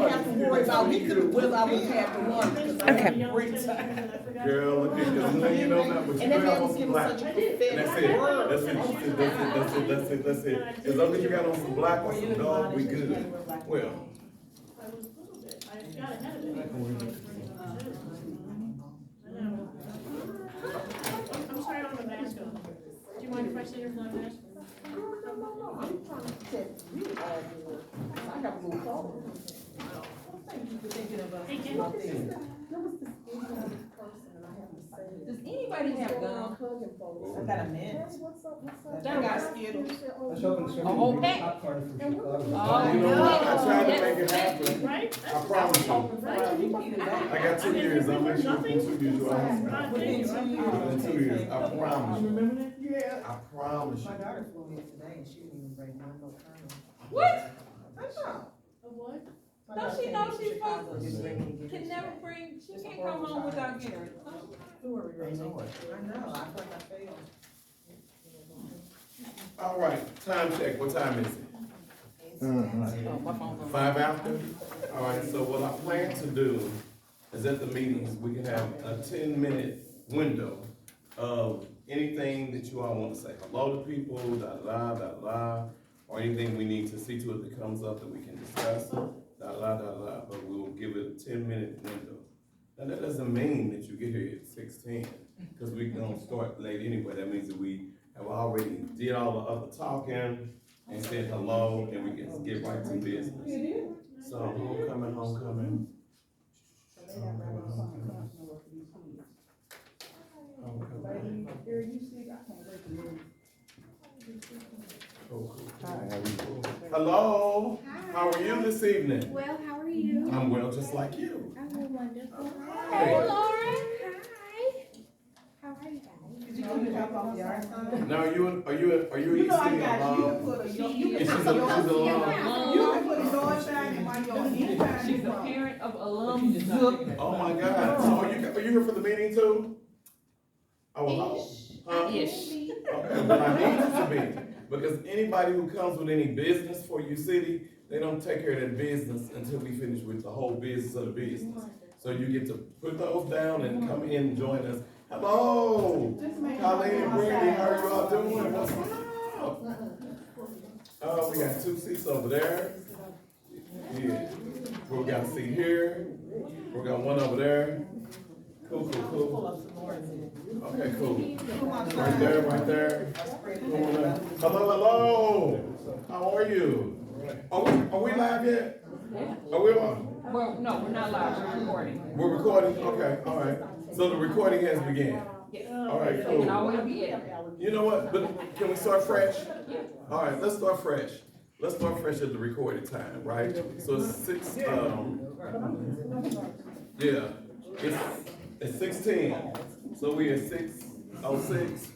have to worry about, we could, whether I would have the one, because I had a great time. Girl, look at this, you know that, but you And that got man on was some giving black. such a And that's it, pathetic word. that's it. As long as you got on some black or some gold, we good. Well. I was a little bit, I got ahead of it. I know. I'm sorry, I don't have a mask on. Do you mind if I sit here without a mask? No, I'm trying to protect you all good. I got a little cold. Thank you for thinking of us. Thank you. There was this Indian person, and I have to say this. Does anybody have gum? I got a mint. Hey, what's up, what's up? That got Skittles. I was hoping somebody Oh, would bring okay. popcorn from And what was Chicago. Oh, You know what? I no. tried to make it happen. Right? I promise you. I got 2 years, I'll make sure it's 2 years. Thank you. In 2 years, I promise you. Remember that? Yeah. I promise My you. daughter flew in today, and she didn't even bring one no kernel. What? I know. A what? My Don't daughter she came know from she's Chicago, supposed didn't to, bring any gift. can never bring, she can't come home without getting her. I know, I feel like I failed. All right, time check, what time is it? Oh, my phone's on. 5 after? All right, so what I plan to do is at the meetings, we can have a 10-minute window of anything that you all want to say. Hello to people, da-da-da, or anything we need to see to it that comes up that we can discuss, da-da-da, but we'll give it a 10-minute window. Now, that doesn't mean that you get here at 6:10, because we're gonna start late anyway. That means that we have already did all the other talking and said hello, and we can get right to business. So, homecoming. Homecoming. Cool. Hello, how are you this evening? Well, how are you? I'm well, just like you. I'm wonderful. Hey. Lauren. Hi. How are you guys? Did you come to drop off your son? Now, are you You know I East got you, alum? to put a, you And can she's put a, your, she's a alum. you can put a door sign in my yard anytime you She's a want. parent of alum. Oh my God, so are you here for the meeting too? Oh, well, huh? Ish. Okay, but I need you to be, because anybody who comes with any business for you city, they don't take care of that business until we finish with the whole business of the business. So you get to put those down and come in and join us. Hello, Colleen and Brandy, how are you all doing? What's up? We got 2 seats over there. Yeah, we got a seat here. We got one over there. Cool. Okay, cool. Right there. Hello. How are you? Are we live yet? Yeah. Are we on? Well, no, we're not live, we're recording. We're recording? Okay, all right. So the recording has begun. Yes. All right, It can cool. always be edited. You know what? But can we start fresh? All right, let's start fresh. Let's start fresh at the recorded time, right? So it's 6, yeah, it's 6:10. So we at 6:06.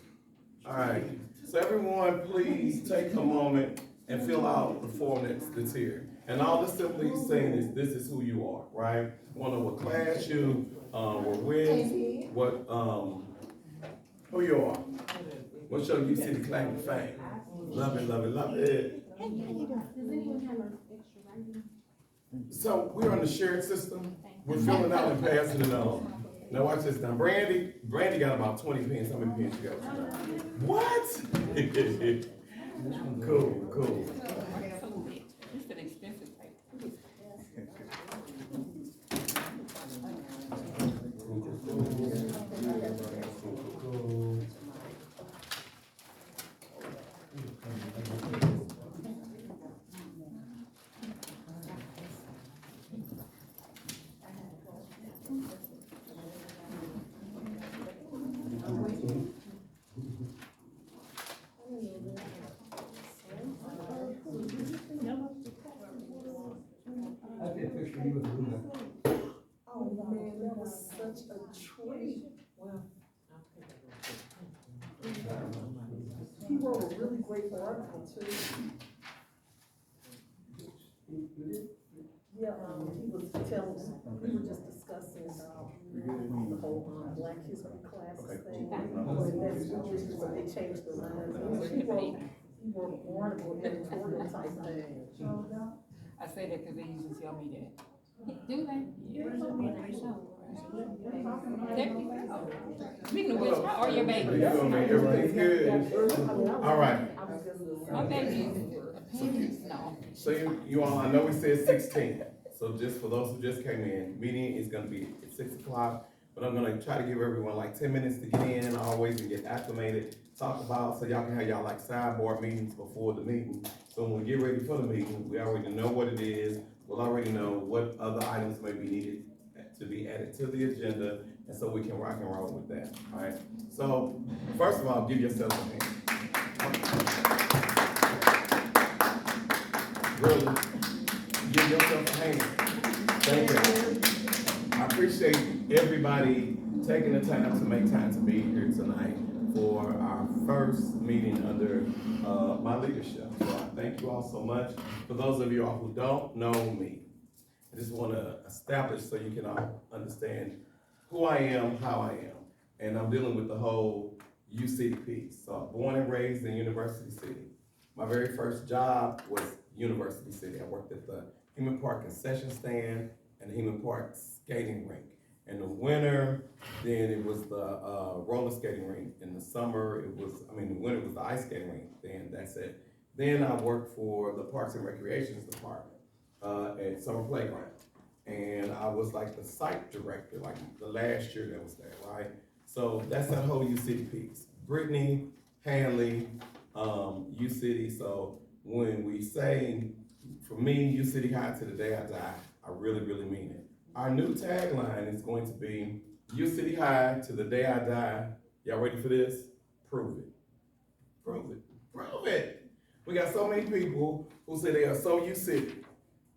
All right. So everyone, please take a moment and fill out the form that's here. And all this simply saying is this is who you are, right? Want to know what class you were with, what who you are. What's your UCity claim to fame? Love it. Hey, how you doing? Does anyone have an extra writing? So we're on the shared system. We're filling out and passing it on. Now watch this now. Brandy got about 20 pens. How many pens you got? What? Cool. It's an expensive paper. Cool. I'll get a picture of you with Luna. Oh man, that was such a treat. He wrote a really great article too. Yeah, he was telling, we were just discussing, the whole, Black History classes thing. And that's really what they changed the lines. He wrote an article, editorial type thing. I say that because they usually tell me that. Do they? Where's the meeting? Speaking of which, how are your You babies? feel me? Everything's good. All right. My babies. No. So you all, I know we said 16. So just for those who just came in, meeting is gonna be at 6 o'clock. But I'm gonna try to give everyone like 10 minutes to get in, always, and get acclimated, talk about, so y'all can have y'all like sideboard meetings before the meeting. So when we get ready for the meeting, we already know what it is. We'll already know what other items may be needed to be added to the agenda, and so we can rock and roll with that, all right? So, first of all, give yourself a hand. Really, give yourself a hand. Thank you. I appreciate everybody taking the time to make time to be here tonight for our first meeting under my leadership. So I thank you all so much. For those of you all who don't know me, I just want to establish so you can all understand who I am, how I am. And I'm dealing with the whole U-City piece. So I'm born and raised in University City. My very first job was University City. I worked at the Heman Park concession stand and the Heman Park skating rink. In the winter, then it was the roller skating rink. In the summer, the winter was the ice skating rink. Then that's it. Then I worked for the Parks and Recreations Department at Summer Playground. And I was like the site director, like the last year that was there, right? So that's that whole U-City piece. Brittany, Hanley, U-City. So when we say, for me, U-City High to the day I die, I really, really mean it. Our new tagline is going to be U-City High to the day I die. Y'all ready for this? Prove it. Prove it. Prove it. We got so many people who say they are so U-City.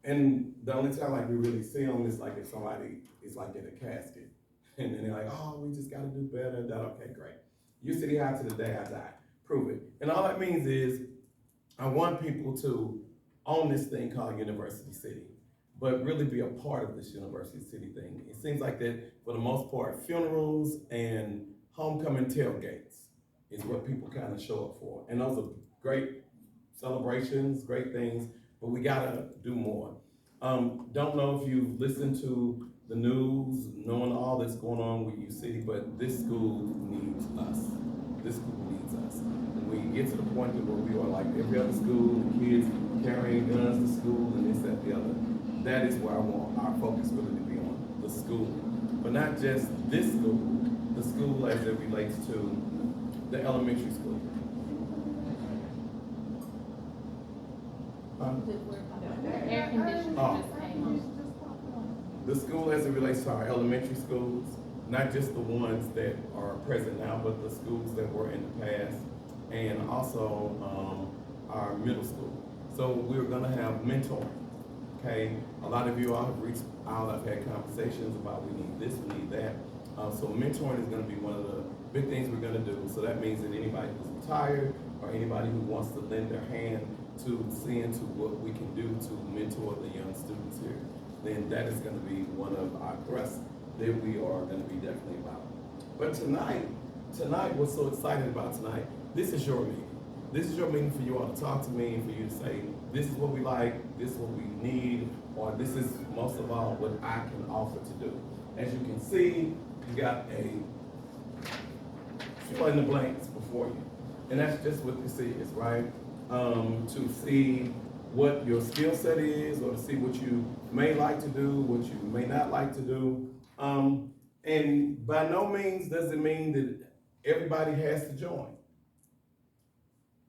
And the only time like we really see them is like if somebody is like in a casket. And then they're like, oh, we just gotta do better. Okay, great. U-City High to the day I die. Prove it. And all that means is I want people to own this thing called University City, but really be a part of this University City thing. It seems like that for the most part, funerals and homecoming tailgates is what people kind of show up for. And those are great celebrations, great things, but we gotta do more. Don't know if you've listened to the news, knowing all that's going on with U-City, but this school needs us. This school needs us. And we get to the point where we are like every other school, the kids carrying guns to school and this, that, the other. That is where I want our focus really to be on, the school. But not just this school, the school as it relates to the elementary school. Air conditioning just came on. The school as it relates to our elementary schools, not just the ones that are present now, but the schools that were in the past, and also our middle school. So we're gonna have mentoring, okay? A lot of you all have reached out, I've had conversations about we need this, we need that. So mentoring is gonna be one of the big things we're gonna do. So that means that anybody who's retired or anybody who wants to lend their hand to see into what we can do to mentor the young students here, then that is gonna be one of our thrusts that we are gonna be definitely about. But tonight, what's so exciting about tonight, this is your meeting. This is your meeting for you all to talk to me and for you to say, this is what we like, this is what we need, or this is most of all what I can offer to do. As you can see, you got a fill in the blanks before you. And that's just what this is, right? To see what your skill set is, or to see what you may like to do, what you may not like to do. And by no means does it mean that everybody has to join.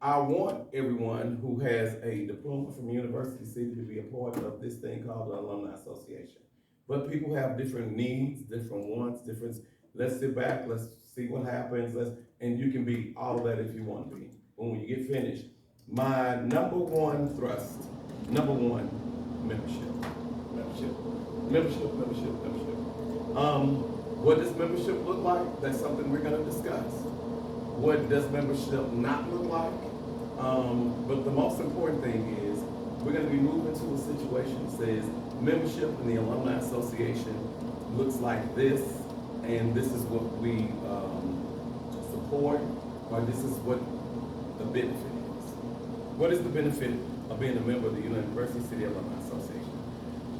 I want everyone who has a diploma from University City to be a part of this thing called the Alumni Association. But people have different needs, different wants, let's sit back, let's see what happens, and you can be all of that if you want to be. But when you get finished, my number one, membership. What does membership look like? That's something we're gonna discuss. What does membership not look like? But the most important thing is we're gonna be moving to a situation that says membership in the Alumni Association looks like this, and this is what we support, or this is what the benefit is. What is the benefit of being a member of the University City Alumni Association?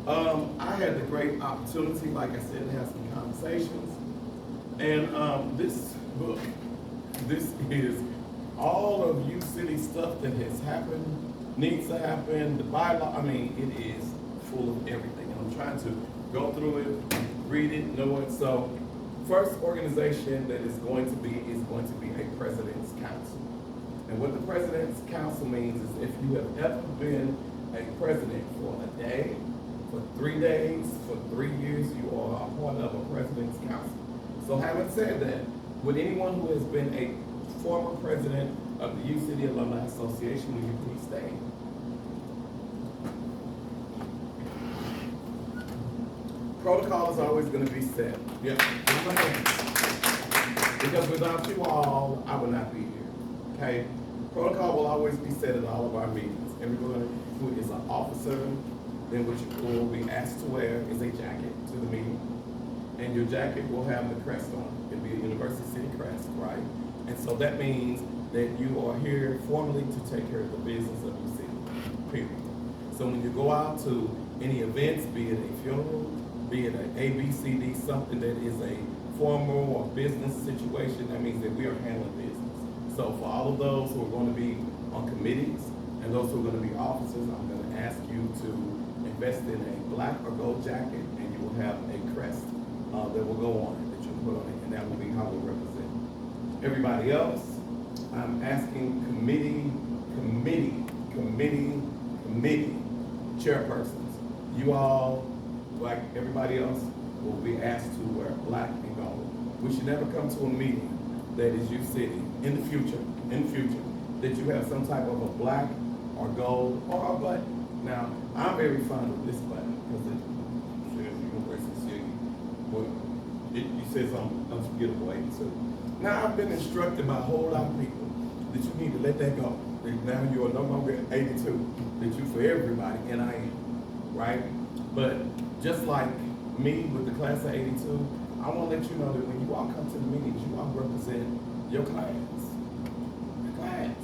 I had the great opportunity, like I said, to have some conversations. And this book, this is all of U City stuff that has happened, needs to happen, the bylaw, I mean, it is full of everything. And I'm trying to go through it, read it, know it. So, first organization that is going to be a President's Council. And what the President's Council means is if you have ever been a president for a day, for 3 days, for 3 years, you are a part of a President's Council. So having said that, would anyone who has been a former president of the U City Alumni Association, will you please stand? Protocol is always going to be set. Yeah. Because without you all, I would not be here. Okay? Protocol will always be set at all of our meetings. Everyone who is an officer, then what you will be asked to wear is a jacket to the meeting. And your jacket will have the crest on it. It'll be a University City crest, right? And so that means that you are here formally to take care of the business of your city, period. So when you go out to any events, be it a funeral, be it an ABCD, something that is a formal or business situation, that means that we are handling business. So for all of those who are going to be on committees and those who are going to be officers, I'm going to ask you to invest in a black or gold jacket, and you will have a crest that will go on it, that you put on it, and that will be how we represent. Everybody else, I'm asking committee chairpersons. You all, like everybody else, will be asked to wear black and gold. We should never come to a meeting that is U City in the future, that you have some type of a black or gold or a button. Now, I'm very fond of this button because it says University City. Well, it says unforgettable 82. Now, I've been instructed by a whole lot of people that you need to let that go. That now you are no longer 82, that you for everybody, and I am, right? But just like me with the class of 82, I want to let you know that when you all come to the meetings, you all represent your class. Your class.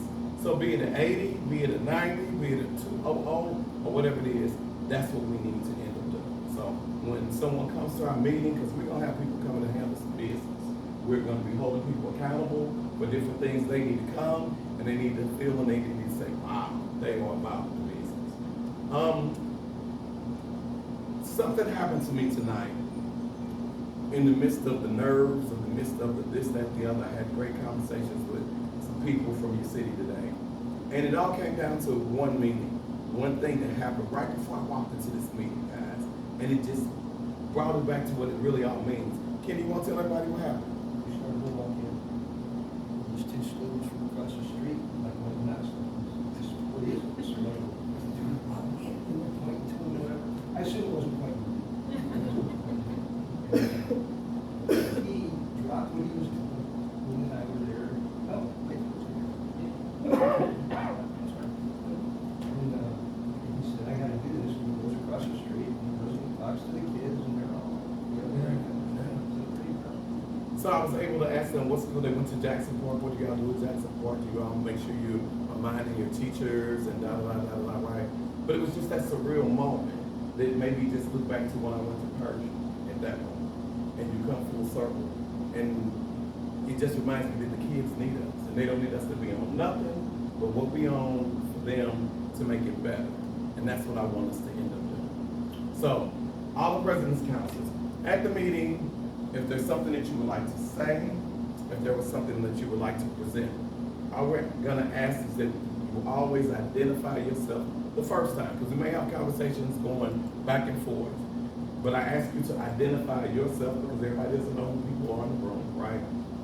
So be it an 80, be it a 90, be it a 200, or whatever it is, that's what we need to end up doing. So when someone comes to our meeting, because we're going to have people coming to handle some business, we're going to be holding people accountable for different things. They need to come, and they need to feel, and they need to say, wow, they are about the business. Something happened to me tonight. In the midst of the nerves, in the midst of the this, that, the other, I had great conversations with some people from your city today. And it all came down to one meeting, one thing that happened right before I walked into this meeting, guys. And it just brought it back to what it really all means. Kenny, you want to tell everybody what happened? We started to walk in. There's 2 students from across the street, like one of the last this what is it? This level. I assume it wasn't quite. He dropped what he was doing. When I were there. Oh, wait. And he said, I gotta do this. And he goes across the street and he goes and talks to the kids and they're all, So I was able to ask them what school they went to. Jackson Park. What do y'all do at Jackson Park? Do you all make sure you are minding your teachers and right? But it was just that surreal moment that made me just look back to when I went to Persian at that moment. And you come full circle. And it just reminds me that the kids need us. And they don't need us to be on nothing, but what we on for them to make it better. And that's what I want us to end up doing. So, all the President's Councils, at the meeting, if there's something that you would like to say, if there was something that you would like to present, all we're gonna ask is that you always identify yourself the first time, because we may have conversations going back and forth. But I ask you to identify yourself because everybody doesn't know who people are in the room, right?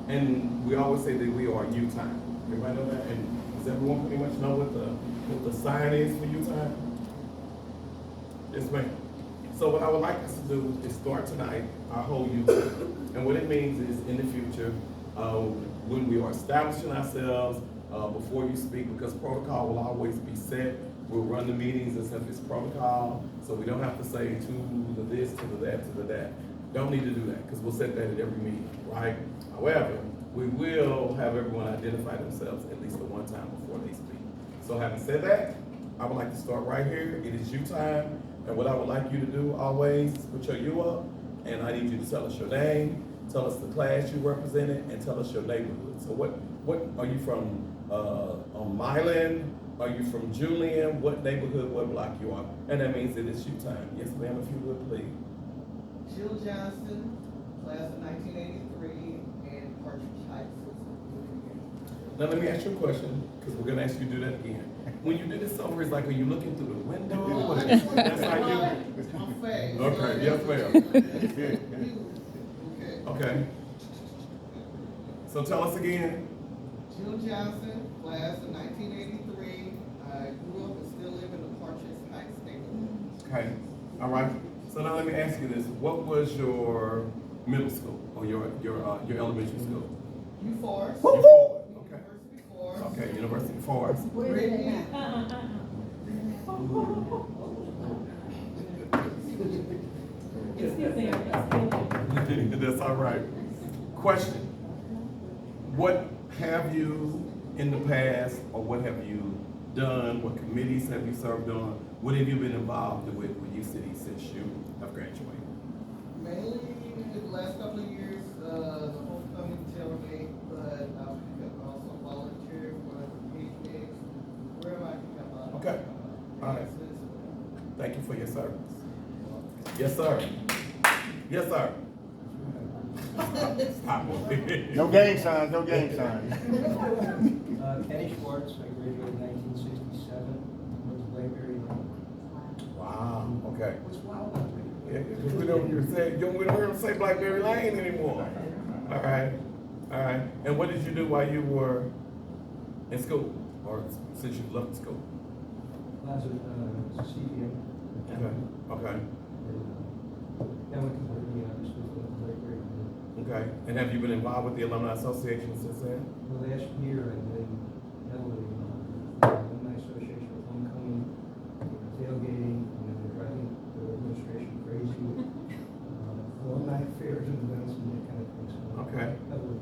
And we always say that we are U-Time. Everybody know that? And does everyone pretty much know what the sign is for U-Time? Yes, ma'am. So what I would like us to do is start tonight our whole U-Time. And what it means is in the future, when we are establishing ourselves, before you speak, because protocol will always be set. We'll run the meetings as if it's protocol, so we don't have to say to the this, to the that, to the that. Don't need to do that, because we'll set that at every meeting, right? However, we will have everyone identify themselves at least the one time before they speak. So having said that, I would like to start right here. It is U-Time. And what I would like you to do always, put your you up, and I need you to tell us your name, tell us the class you represented, and tell us your neighborhood. So what are you from, on Milan? Are you from Julian? What neighborhood, what block you are? And that means that it's you time. Yes, ma'am, if you would, please. Jill Johnson, class of 1983, and Partridge Heights. Now let me ask you a question, because we're gonna ask you to do that again. When you do this over, it's like, are you looking through the window? That's how you. I'm fast. Okay, yes, ma'am. Okay. So tell us again. Jill Johnson, class of 1983. I grew up and still live in the Partridge Heights neighborhood. Okay, all right. So now let me ask you this. What was your middle school or your elementary school? U Forest. You Forward, okay. University Forest. Okay, University Forest. Brittany. That's all right. Question. What have you in the past, or what have you done? What committees have you served on? What have you been involved with U City since you have graduated? Mainly in the last couple of years, the homecoming tailgate, but I've also volunteered for picnics, wherever I can come out. Okay. All right. Thank you for your service. Yes, sir. Yes, sir. Stop it. No gang signs, no gang signs. Kenny Schwartz, I graduated in 1967, went to Blackberry. Wow, okay. Yeah, because we don't hear him say Blackberry Lane anymore. All right, all right. And what did you do while you were in school, or since you left school? I was a CPM. Okay, okay, Then went to Berkeley, obviously, for Blackberry. okay. And have you been involved with the Alumni Association since then? The last year, I've been heavily involved with the Alumni Association with homecoming, tailgating, driving the administration crazy with alumni affairs and events and that kind of thing. So Okay. heavily.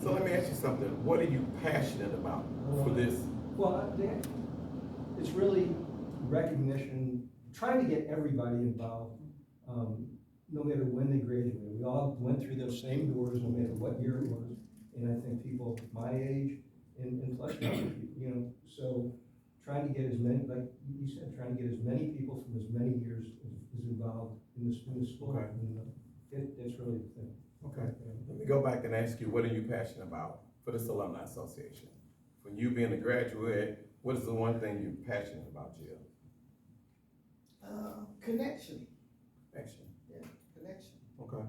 So let me ask you something. What are you passionate about for this? Well, it's really recognition, trying to get everybody involved, no matter when they graduated. We all went through those same doors, no matter what year it was. And I think people my age and plus younger people, so trying to get as many, like you said, trying to get as many people from as many years as involved in the school. Okay. That's really the thing. Okay. Let me go back and ask you, what are you passionate about for this Alumni Association? For you being a graduate, what is the one thing you're passionate about, Jill? Connection. Connection. Yeah, connection. Okay.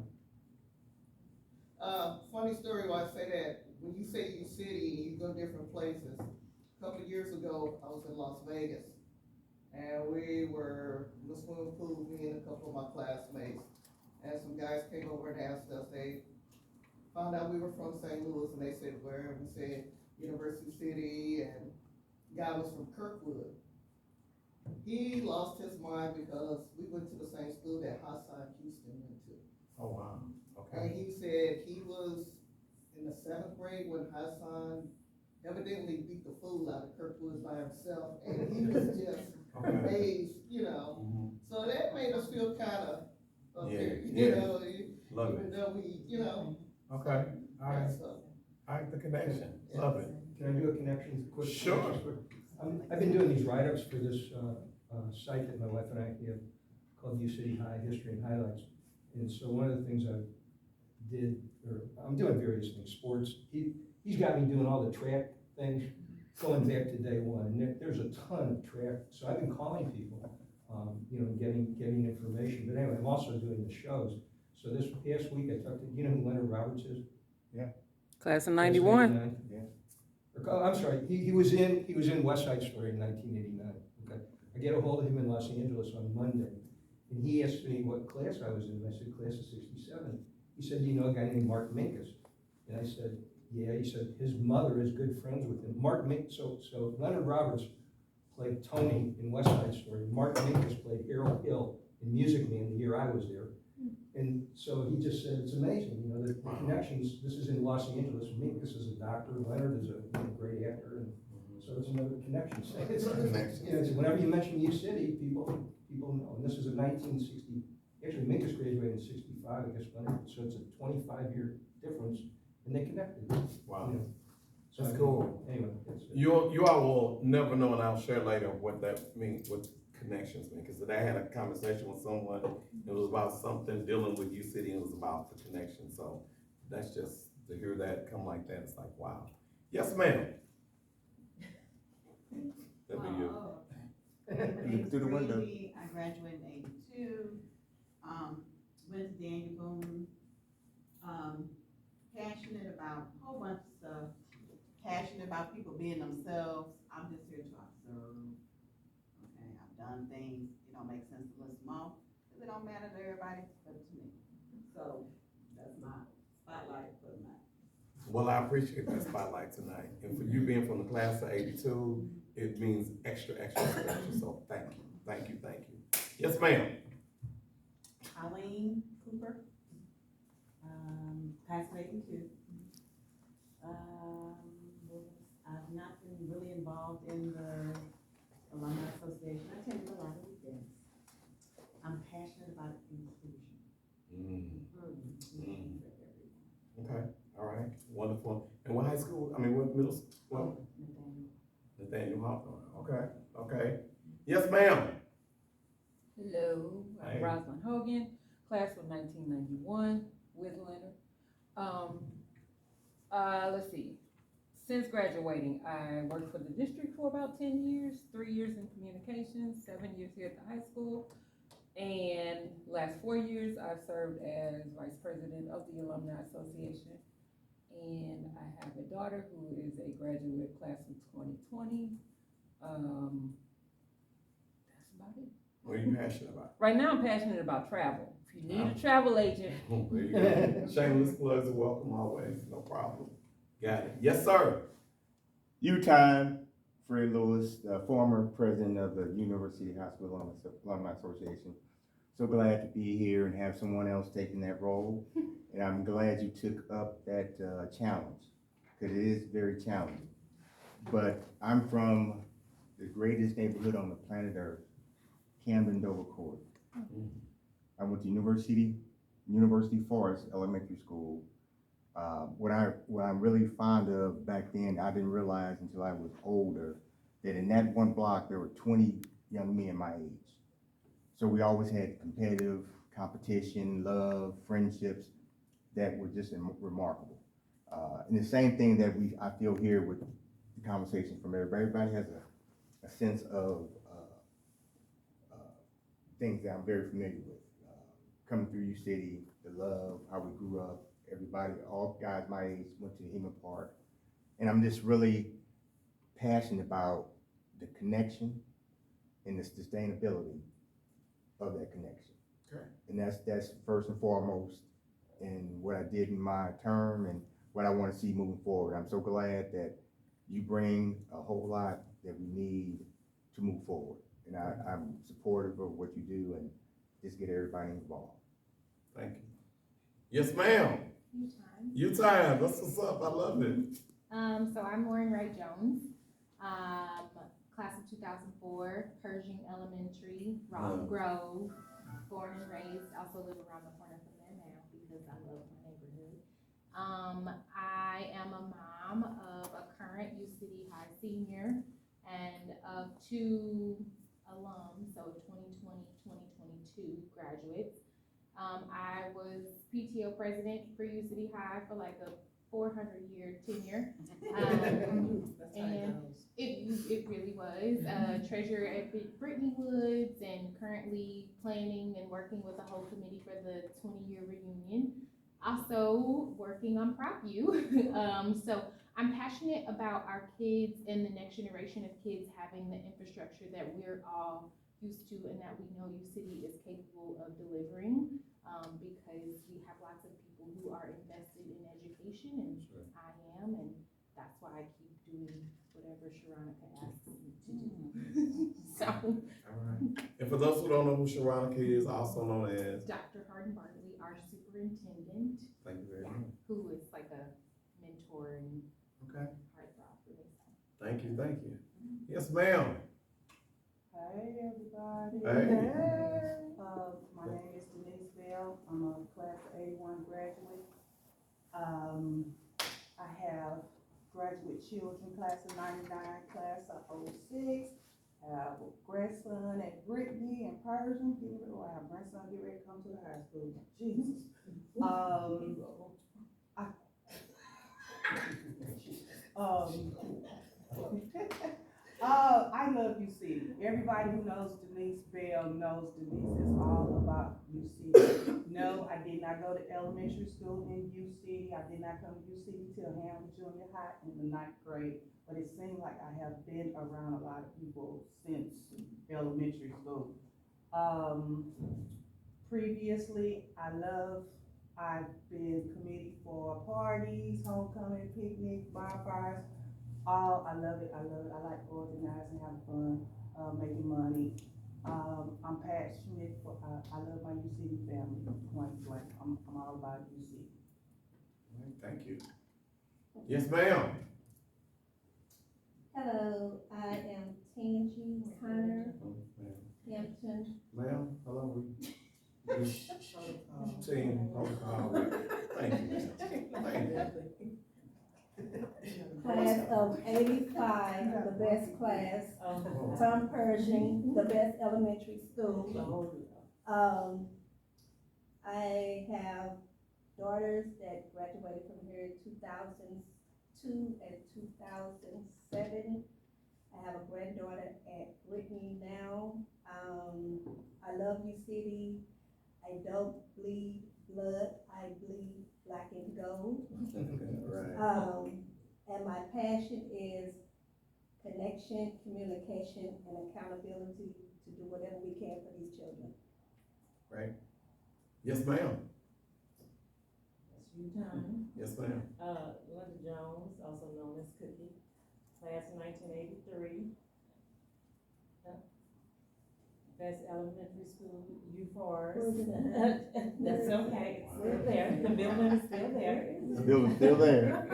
Funny story why I say that. When you say U City, you go different places. A couple of years ago, I was in Las Vegas, and we were in the swimming pool, me and a couple of my classmates, and some guys came over and asked us. They found out we were from St. Louis, and they said where? We said University City, and the guy was from Kirkwood. He lost his mind because we went to the same school that Hassan Houston went to. Oh, wow. And Okay. he said he was in the 7th grade when Hassan evidently beat the fool out of Kirkwood by himself, and he was just Okay. amazed, Mhm. So that made us feel kind of up Yeah, here, yeah. Love even it. though we, Okay. All right. so. All right, the connection. Love it. Can I do a connection quick? Sure. I've been doing these write-ups for this site that my wife and I have called U City High History and Highlights. And so one of the things I'm doing various things, sports. He's got me doing all the track things going back to day one. And there's a ton of track. So I've been calling people, getting information. But anyway, I'm also doing the shows. So this past week I talked to, you know who Leonard Roberts is? Class of 91. I'm sorry, he was in West Side Story in 1989. Okay, I get a hold of him in Los Angeles on Monday, and he asked me what class I was in. I said class of 67. He said, "You know a guy named Mark Minkus?" And I said, "Yeah." He said his mother is good friends with him. Mark Minkus. So Leonard Roberts played Tony in West Side Story. Mark Minkus played Harold Hill in Music Man the year I was there. And so he just said, it's amazing, the connections. This is in Los Angeles. Minkus is a doctor, Leonard is a great actor, and so it's another connection. So it's, Connection. whenever you mention U City, people people know. And this is a 1960, actually Minkus graduated in 65, I guess, Leonard, so it's a 25-year difference, and they connected. Wow. You know. So, That's I mean, cool. Anyway, that's it. You all will never know, and I'll share later what that means, what connections mean, because today I had a conversation with someone, it was about something dealing with U City, and it was about the connection, so that's just, to hear that come like that, it's like, wow. Yes, ma'am. That'd be you. Look through the window. I graduated in '82, went to Daniel Boone, passionate about a whole bunch of stuff, passionate about people being themselves. I'm just here to observe. Okay, I've done things, it don't make sense to list them all, because it don't matter to everybody but to me. So, that's my spotlight for tonight. Well, I appreciate that spotlight tonight, and for you being from the class of '82, it means extra special, so thank you, thank you, thank you. Yes, ma'am. Eileen Cooper, class of '82. I've not been really involved in the Alumni Association. I attended a lot of events. I'm passionate about inclusion. Okay, all right, wonderful. And what high school, what middle school? Nathaniel Hawthorne, okay. Yes, ma'am. Hello, Hey. I'm Rosalind Hogan, class of 1991 with Leonard. Let's see. Since graduating, I worked for the district for about 10 years, 3 years in communications, 7 years here at the high school. And last 4 years, I've served as vice president of the Alumni Association. And I have a daughter who is a graduate class of 2020. That's about it. What are you passionate about? Right now, I'm passionate about travel. If you need a travel agent, There you go. Shameless plugs are welcome always, no problem. Got it. Yes, sir. U-Time, Fred Lewis, the former president of the University Hospital Alumni Association. So glad to be here and have someone else taking that role. And I'm glad you took up that challenge, because it is very challenging. But I'm from the greatest neighborhood on the planet Earth, Camden Dover Court. I went to University Forest Elementary School. What I'm really fond of back then, I didn't realize until I was older, that in that one block, there were 20 young men my age. So we always had competitive competition, love, friendships that were just remarkable. And the same thing that I feel here with the conversation from everybody. Everybody has a sense of things that I'm very familiar with. Coming through U City, the love, how we grew up, everybody, all guys my age went to Heman Park. And I'm just really passionate about the connection and the sustainability of that connection. Okay. And that's first and foremost in what I did in my term and what I want to see moving forward. I'm so glad that you bring a whole lot that we need to move forward. And I'm supportive of what you do and just get everybody involved. Thank you. Yes, ma'am. U-Time. U-Time, that's what's up, I love it. So I'm Lauren Wright Jones, class of 2004, Pershing Elementary, Rotten Grove, born and raised, also live around the corner from there now because I love my neighborhood. I am a mom of a current U City High senior and of 2 alums, so 2020, 2022 graduates. I was PTO president for U City High for like a 400-year tenure. And it really was. Treasurer at Brittany Woods and currently planning and working with the whole committee for the 20-year reunion. Also working on Prop U. So I'm passionate about our kids and the next generation of kids having the infrastructure that we're all used to and that we know U City is capable of delivering, because we have lots of people who are invested in education, and I am, and that's why I keep doing whatever Sharonica asks me to do. So. All right. And for those who don't know who Sharonica is, also known as? Dr. Hardin Bartley, our superintendent. Thank you very much. Who is like a mentor and Okay. heartthrob for me. Thank you, thank you. Yes, ma'am. Hey, everybody. Hey. My name is Denise Bell. I'm a class of 81 graduate. I have graduate children, class of 99, class of 06. I have a grandson at Brittany and Persian. I have a grandson getting ready to come to the high school. Jesus. I love UC. Everybody who knows Denise Bell knows Denise is all about UC. No, I did not go to elementary school in UC. I did not come to UC till Hamlin Junior High in the 9th grade. But it seems like I have been around a lot of people since elementary school. Previously, I've been committee for parties, homecoming, picnic, bonfires. I love it. I like organizing, having fun, making money. I'm passionate for, I love my UC family, point blank. I'm all about UC. Thank you. Yes, ma'am. Hello, I am Tangi Connor, Hampton. Ma'am, hello. Team, thank you. Thank you. Class of 85, the best class. Tom Pershing, the best elementary school. I have daughters that graduated from here in 2002 and 2007. I have a granddaughter at Brittany now. I love you, city. I don't bleed blood, I bleed black and gold. Right. And my passion is connection, communication, and accountability to do whatever we can for these children. Right. Yes, ma'am. That's you, time. Yes, ma'am. Linda Jones, also known as Cookie, class of 1983. Best elementary school, UFARS. That's okay, it's still there, the building is still there. The building's still there.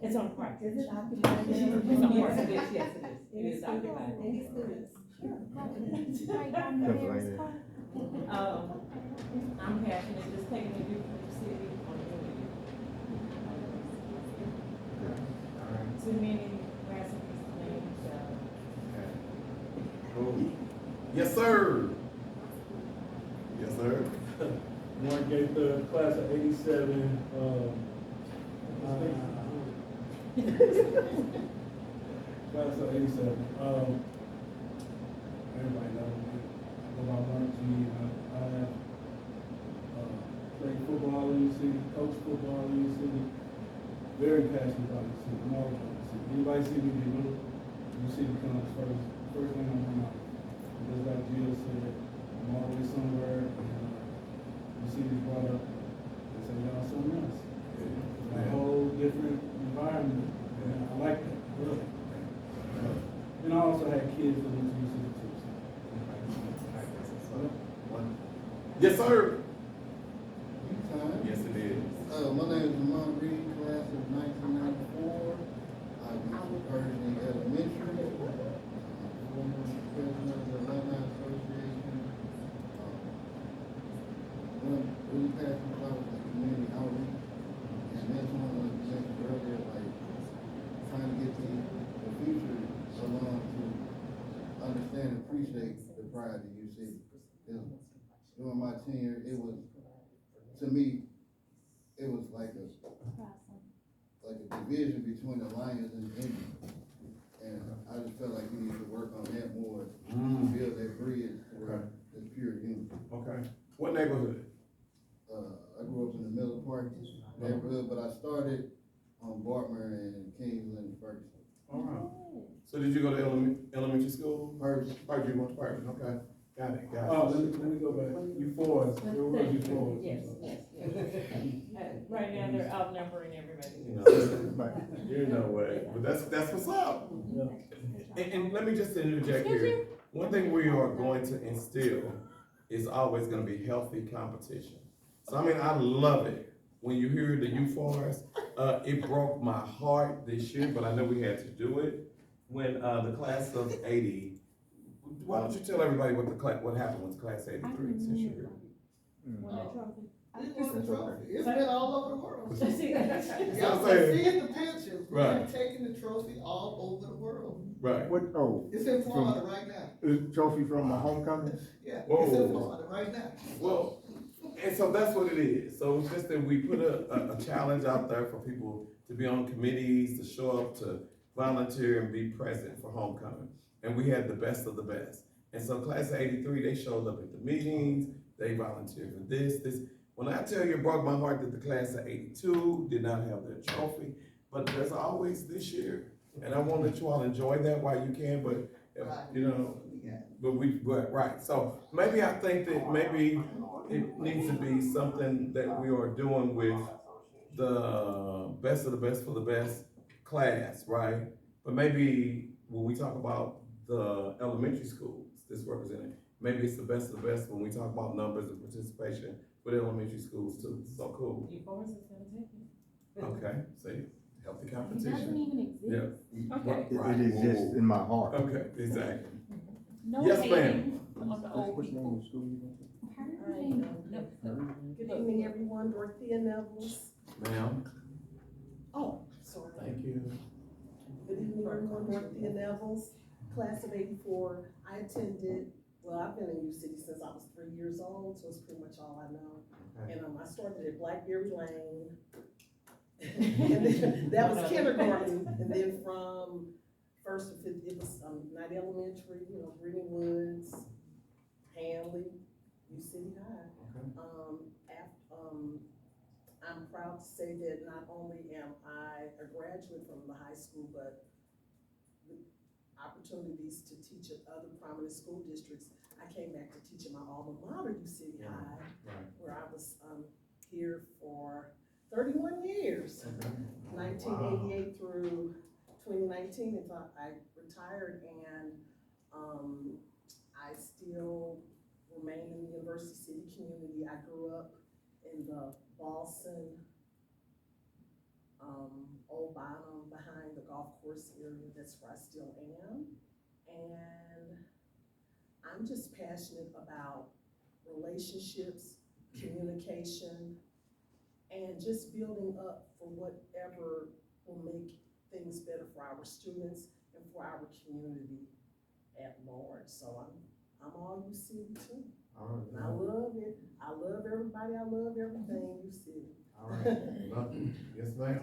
It's on Park. Is it occupied? It's on Park, yes, it is. It is occupied. Any students? I'm passionate, just taking the youth from the city on the too many recipes to name, so. Yes, sir. Yes, sir. Mark Gaither, class of 87, class of 87. Everybody knows me. I go by Mark G. I have played football in the city, coached football in the city. Very passionate about the city. I'm all about the city. Anybody see me, they know the city comes first thing on my mind. Just like Jill said, I'm always somewhere, and the city's brought up, they say, y'all something else. It's a whole different environment, and I like that, really. And I also had kids that went to the city too. Yes, sir. Time. Yes, it is. My name is Lamont Reed, class of 1994. I went to Pershing Elementary. Former president of the Alumni Association. One really passionate about the community outreach. And that's one of the things earlier, like trying to get the future along to understand and appreciate the pride that you see. During my tenure, it was, to me, it was like a division between the Lions and the Indians. And I just felt like we need to work on that more, to build that bridge to where it's pure unity. Okay. What neighborhood? I grew up in the Miller Park neighborhood, but I started on Bartmer and Kingsland Ferguson. All right. So did you go to elementary school? Ferguson. You went to Ferguson, okay. Got it. Let me go back. You fours, there were you fours. Yes. Right now, they're outnumbering everybody. You know what? But that's what's up. Yeah. And let me just interject here. One thing we are going to instill is always going to be healthy competition. So I mean, I love it when you hear the UFARs. It broke my heart this year, but I know we had to do it. When the class of 80 Why don't you tell everybody what happened with class 83 since you're here? It's a trophy. It's been all over the world. That's what Y'all I'm can saying. see in the pictures, we've Right. taking the trophy all over the world. Right. What, oh, It's in Florida right now. the trophy from my homecoming? Yeah, Whoa. it's in Florida right now. Well, and so that's what it is. So it's just that we put a challenge out there for people to be on committees, to show up, to volunteer and be present for homecoming. And we had the best of the best. And so class of 83, they showed up at the meetings, they volunteered for this. When I tell you, it broke my heart that the class of 82 did not have their trophy, but there's always this year. And I want to let you all enjoy that while you can, but, you know, but right. So maybe I think that maybe it needs to be something that we are doing with the best of the best for the best class, right? But maybe when we talk about the elementary schools, this represented, maybe it's the best of the best when we talk about numbers and participation with elementary schools too. So cool. Your voice is gonna take it. Okay, see, healthy It doesn't competition. even exist. Yeah. Okay. Right. It exists in my heart. Okay, exactly. No Yes, hating ma'am. on the old What's the name people. of the school you went to? Good evening, everyone. Dorothea Nevels. Ma'am, Oh, sorry. thank you. Good evening, everyone. Dorothea Nevels, class of '84. I attended, well, I've been in U City since I was 3 years old, so it's pretty much all I know. Okay. And I started at Blackberry Lane. And then, that was kindergarten, and then from first to fifth, it was, Night Elementary, you know, Green Woods, Hanley, U City High. I'm proud to say that not only am I a graduate from the high school, but with opportunities to teach at other prominent school districts, I came back to teach at my alma mater, U City High, where I was, here for 31 years, 1988 through 2019, until I retired, and, I still remain in the University City community. I grew up in the Boston, Old Bottom, behind the golf course area. That's where I still am. And I'm just passionate about relationships, communication, and just building up for whatever will make things better for our students and for our community at large. So I'm all U City too. All right. And I love it. I love everybody. I love everything U City. All right. Love you. Yes, ma'am.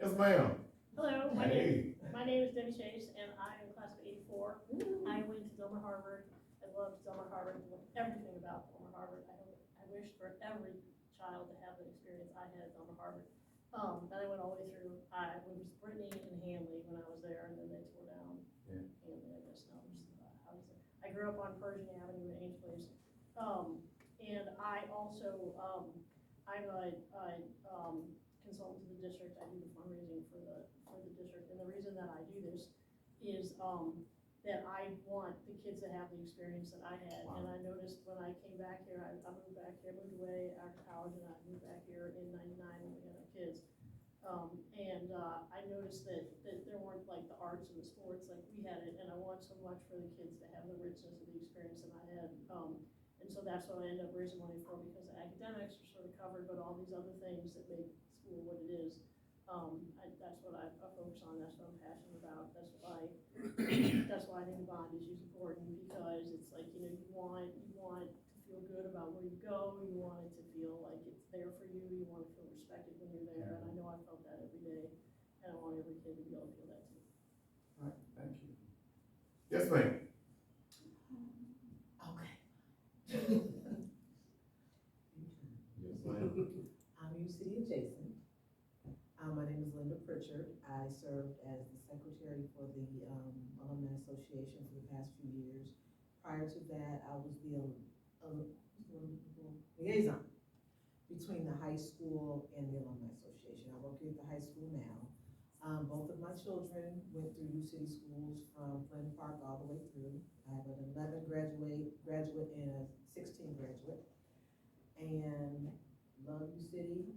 Yes, ma'am. Hello, Hey. my name is Debbie Chase, and I am class of '84. I went to Delmar Harvard. I loved Delmar Harvard, loved everything about Delmar Harvard. I wish for every child to have the experience I had at Delmar Harvard. Then I went all the way through, I was Brittany and Hanley when I was there, and then they tore down Hanley, I guess now there's houses there. I grew up on Pershing Avenue in Ames Place. And I also, I'm a consultant to the district. I do the fundraising for the district, and the reason that I do this is, that I want the kids to have the experience that I had. And I noticed when I came back here, I moved back here, moved away after college, and I moved back here in '99 when we had our kids. I noticed that there weren't like the arts and the sports like we had it, and I want so much for the kids to have the richness of the experience that I had. And so that's what I ended up raising money for, because the academics are sort of covered, but all these other things that make school what it is, that's what I focus on, that's what I'm passionate about, that's why I think the bond issue is important, because it's like, you know, you want to feel good about where you go, you want it to feel like it's there for you, you want to feel respected when you're there, and I know I felt that every day, and I want every kid to be able to feel that too. All right, thank you. Yes, ma'am. Okay. Yes, ma'am. I'm U City adjacent. My name is Linda Pritchard. I served as the secretary for the Alumni Association for the past few years. Prior to that, I was the liaison between the high school and the Alumni Association. I work here at the high school now. Both of my children went through U City schools from Glen Park all the way through. I have an 11 graduate and a 16 graduate. And love U City.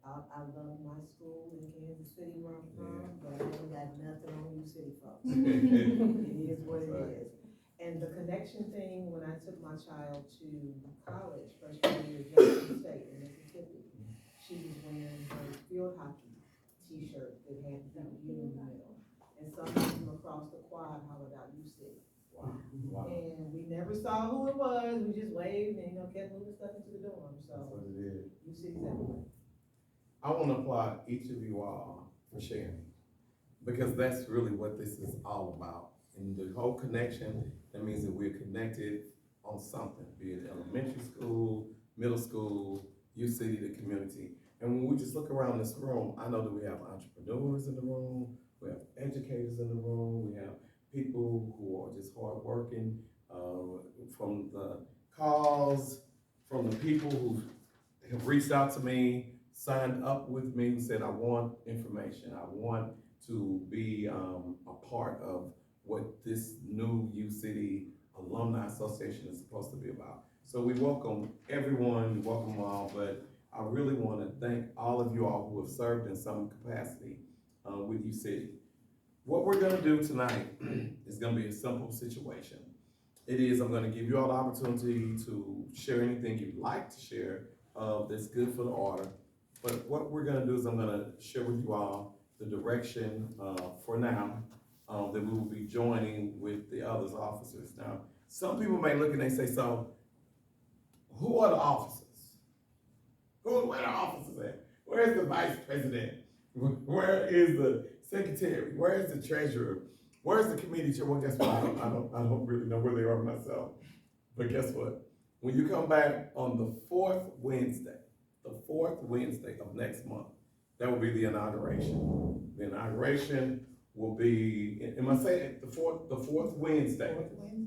I love my school in Kansas City where I'm from, but I ain't got nothing on U City folks. It is what it is. And the connection thing, when I took my child to college, freshman year, Jackson State in Mississippi, she was wearing her field hockey t-shirt that had the U in the middle. And some of them across the quad hollered out, "You City." Wow. And we never saw who it was, we just waved and, kept moving stuff into the dorm, That's so. what it is. You City's everywhere. I want to applaud each of you all for sharing, because that's really what this is all about. And the whole connection, that means that we're connected on something, be it elementary school, middle school, U City, the community. And when we just look around this room, I know that we have entrepreneurs in the room, we have educators in the room, we have people who are just hardworking, from the calls, from the people who have reached out to me, signed up with me, said, I want information, I want to be a part of what this new U City Alumni Association is supposed to be about. So we welcome everyone, we welcome all, but I really want to thank all of you all who have served in some capacity with U City. What we're gonna do tonight is gonna be a simple situation. It is, I'm gonna give you all the opportunity to share anything you'd like to share that's good for the order. But what we're gonna do is I'm gonna share with you all the direction for now that we will be joining with the others officers. Now, some people may look and they say, so who are the officers? Where are the officers at? Where's the vice president? Where is the secretary? Where is the treasurer? Where's the committee chair? Well, guess what? I don't really know where they are myself. But guess what? When you come back on the fourth Wednesday of next month, that will be the inauguration. The inauguration will be, am I saying the fourth Wednesday?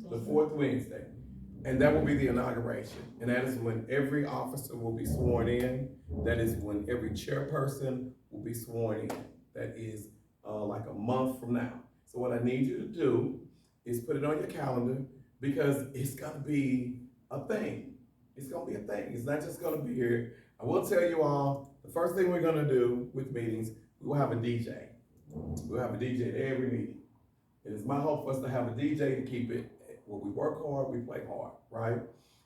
The fourth Wednesday. And that will be the inauguration. And that is when every officer will be sworn in. That is when every chairperson will be sworn in. That is like a month from now. So what I need you to do is put it on your calendar, because it's gonna be a thing. It's gonna be a thing. It's not just gonna be here. I will tell you all, the first thing we're gonna do with meetings, we will have a DJ. We'll have a DJ at every meeting. It is my hope for us to have a DJ to keep it, when we work hard, we play hard, right?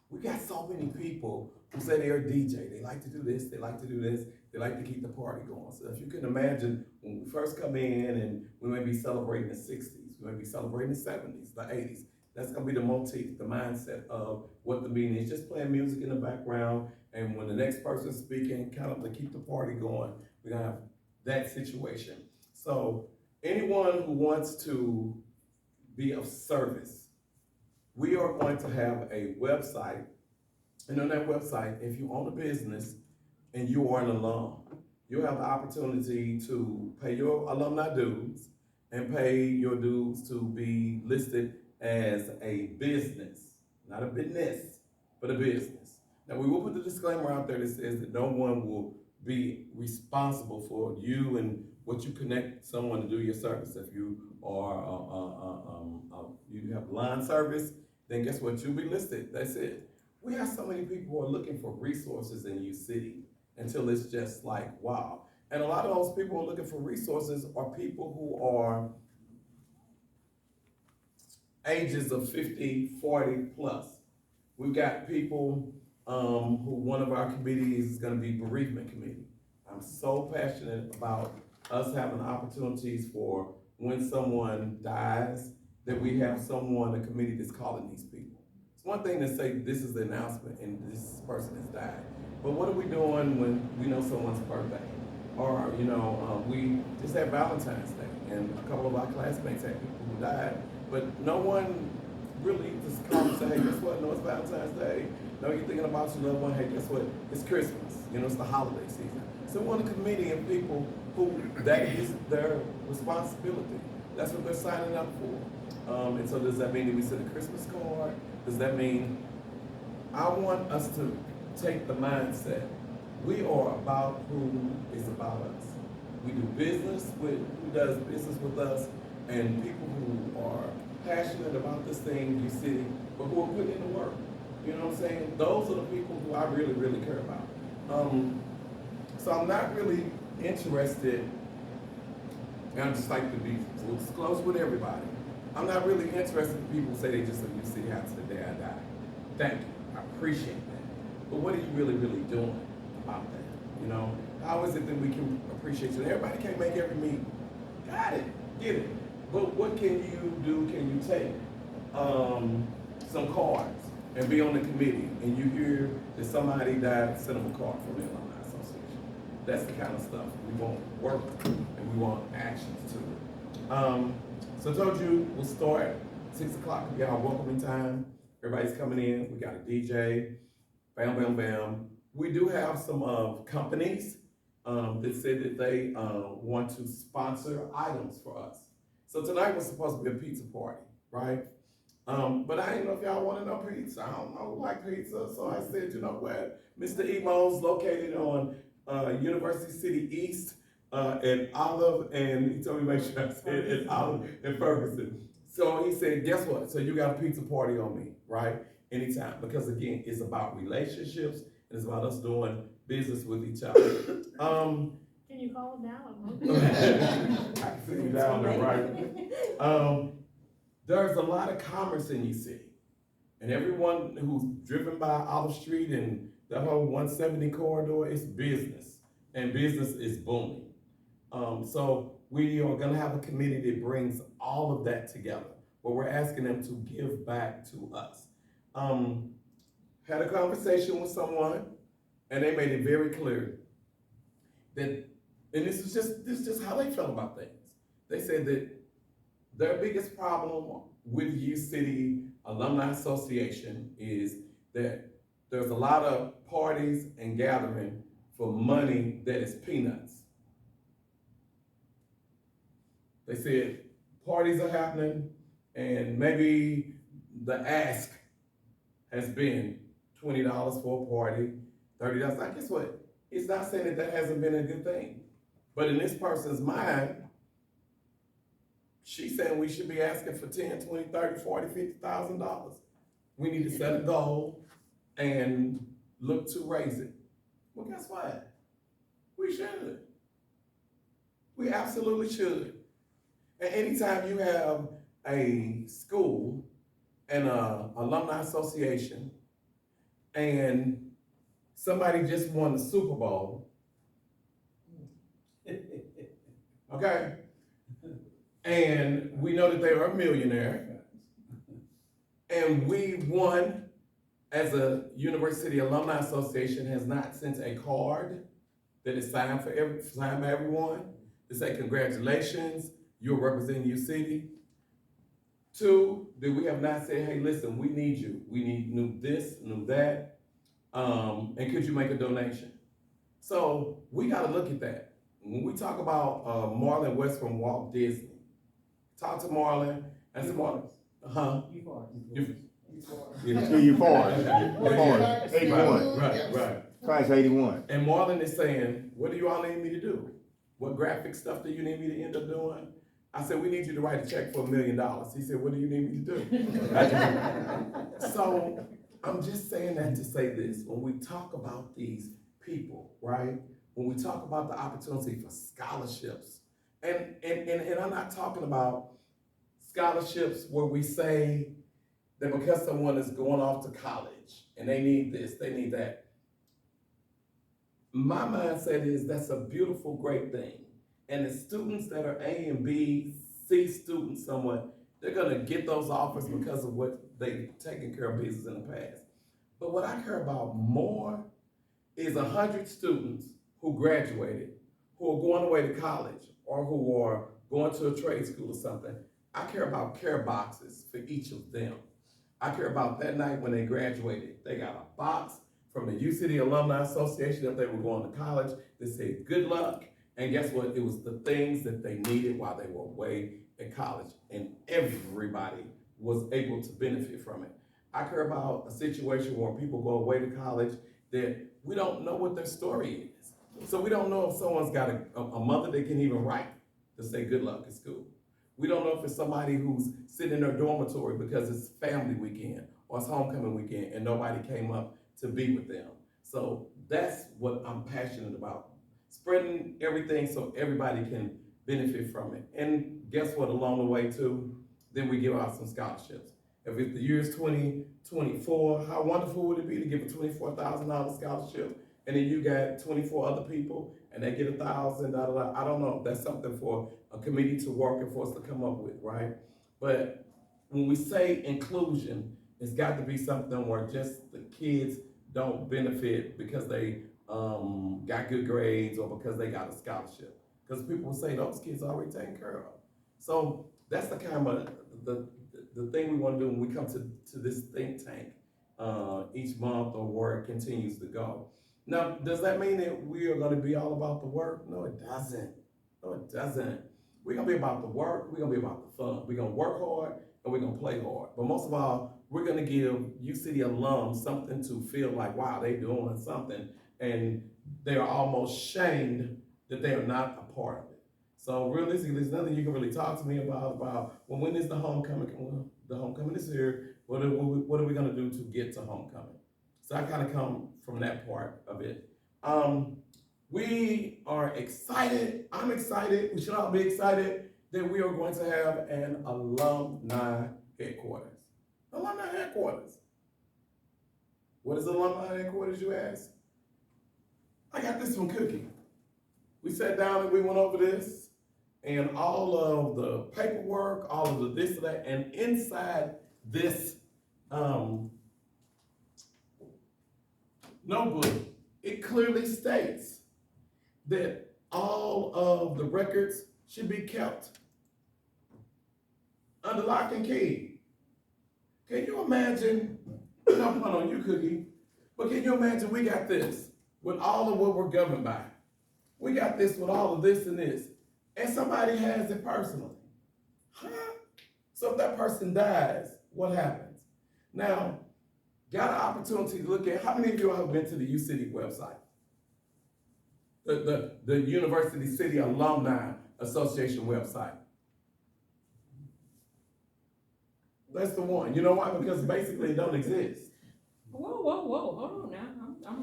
We got so many people who say they're a DJ. They like to do this, they like to do this, they like to keep the party going. So if you can imagine, when we first come in and we may be celebrating the 60s, we may be celebrating the 70s, the 80s, that's gonna be the motif, the mindset of what the meeting is, just playing music in the background, and when the next person's speaking, kind of to keep the party going, we're gonna have that situation. So anyone who wants to be of service, we are going to have a website, and on that website, if you own a business and you are an alum, you'll have the opportunity to pay your alumni dues and pay your dues to be listed as a business, not a business, but a business. Now, we will put the disclaimer out there that says that no one will be responsible for you and what you connect someone to do your service. If you are, you have line service, then guess what? You'll be listed. That's it. We have so many people who are looking for resources in U City until it's just like, wow. And a lot of those people who are looking for resources are people who are ages of 50, 40 plus. We've got people who one of our committees is gonna be bereavement committee. I'm so passionate about us having opportunities for when someone dies, that we have someone, a committee that's calling these people. It's one thing to say this is the announcement and this person has died, but what are we doing when we know someone's birthday? Or, we just had Valentine's Day, and a couple of our classmates had people who died, but no one really just called and said, hey, guess what? No, it's Valentine's Day. No, you're thinking about your loved one. Hey, guess what? It's Christmas. It's the holiday season. So we want a committee of people who that is their responsibility. That's what they're signing up for. And so does that mean that we send a Christmas card? Does that mean, I want us to take the mindset, we are about who is about us. We do business with who does business with us, and people who are passionate about this thing, you see, but who are putting in the work. You know what I'm saying? Those are the people who I really, really care about. So I'm not really interested, and I just like to be full disclosure with everybody. I'm not really interested in people who say they just a new city house the day I die. Thank you, I appreciate that. But what are you really, really doing about that? You know, how is it that we can appreciate you? Everybody can't make every meeting. Got it, get it. But what can you do? Can you take some cards and be on the committee and you hear that somebody died, send them a card from the Alumni Association. That's the kind of stuff we want work and we want actions to. So I told you we'll start 6 o'clock. We got our welcoming time. Everybody's coming in. We got a DJ. Bam, bam, bam. We do have some companies that said that they want to sponsor items for us. So tonight was supposed to be a pizza party, right? But I didn't know if y'all wanted no pizza. I don't know who like pizza. So I said, you know what? Mr. Emo's located on University City East and Olive, and he told me make sure I said it, Olive and Ferguson. So he said, guess what? So you got a pizza party on me, right? Anytime. Because again, it's about relationships, and it's about us doing business with each other. Can you call him now? I can see you down there, right? There's a lot of commerce in your city. And everyone who's driven by Olive Street and the whole 170 corridor, it's business. And business is booming. So we are gonna have a committee that brings all of that together, but we're asking them to give back to us. Had a conversation with someone, and they made it very clear that, and this is just how they felt about things. They said that their biggest problem with U City Alumni Association is that there's a lot of parties and gathering for money that is peanuts. They said parties are happening and maybe the ask has been $20 for a party, $30. I guess what? It's not saying that that hasn't been a good thing. But in this person's mind, she's saying we should be asking for 10, 20, 30, 40, $50,000. We need to set a goal and look to raise it. Well, guess what? We should. We absolutely should. And anytime you have a school and an alumni association and somebody just won the Super Bowl, okay? And we know that they are a millionaire, and we won as a University Alumni Association has not sent a card that is signed signed by everyone to say congratulations, you're representing your city. 2, that we have not said, hey, listen, we need you. We need new this, new that, and could you make a donation? So we gotta look at that. When we talk about Marlon West from Walt Disney, talk to Marlon, and say, Marlon, You forward. 81. Right. Class 81. And Marlon is saying, what do you all need me to do? What graphic stuff do you need me to end up doing? I said, we need you to write a check for $1 million. He said, what do you need me to do? So I'm just saying that to say this. When we talk about these people, right? When we talk about the opportunity for scholarships, and I'm not talking about scholarships where we say that because someone is going off to college and they need this, they need that. My mindset is that's a beautiful, great thing. And the students that are A and B, C students somewhat, they're gonna get those offers because of what they've taken care of business in the past. But what I care about more is 100 students who graduated, who are going away to college, or who are going to a trade school or something. I care about care boxes for each of them. I care about that night when they graduated. They got a box from the U City Alumni Association if they were going to college that said good luck. And guess what? It was the things that they needed while they were away at college. And everybody was able to benefit from it. I care about a situation where people go away to college that we don't know what their story is. So we don't know if someone's got a mother that can even write to say good luck at school. We don't know if it's somebody who's sitting in their dormitory because it's family weekend or it's homecoming weekend and nobody came up to be with them. So that's what I'm passionate about. Spreading everything so everybody can benefit from it. And guess what, along the way too, then we give out some scholarships. If it's the year is 2024, how wonderful would it be to give a $24,000 scholarship, and then you got 24 other people, and they get $1,000, I don't know, that's something for a committee to work and for us to come up with, right? But when we say inclusion, it's got to be something where just the kids don't benefit because they got good grades or because they got a scholarship. Because people will say those kids are already taken care of. So that's the kind of the thing we want to do when we come to this think tank each month or where it continues to go. Now, does that mean that we are going to be all about the work? No, it doesn't. No, it doesn't. We're going to be about the work. We're going to be about the fun. We're going to work hard and we're going to play hard. But most of all, we're going to give U City alums something to feel like, wow, they're doing something. And they're almost shamed that they are not a part of it. So realistically, there's nothing you can really talk to me about, well, when is the homecoming? Well, the homecoming is here. What are we gonna do to get to homecoming? So I kind of come from that part of it. We are excited, I'm excited, we should all be excited that we are going to have an alumni headquarters. Alumni headquarters. What is alumni headquarters, you ask? I got this from Cookie. We sat down and we went over this and all of the paperwork, all of the this and that, and inside this notebook, it clearly states that all of the records should be kept under lock and key. Can you imagine, no pun on you, Cookie, but can you imagine we got this with all of what we're governed by? We got this with all of this and this, and somebody has it personally. Huh? So if that person dies, what happens? Now, got an opportunity to look at, how many of you have been to the U City website? The University City Alumni Association website. That's the one. You know why? Because basically it don't exist. Whoa, hold on now,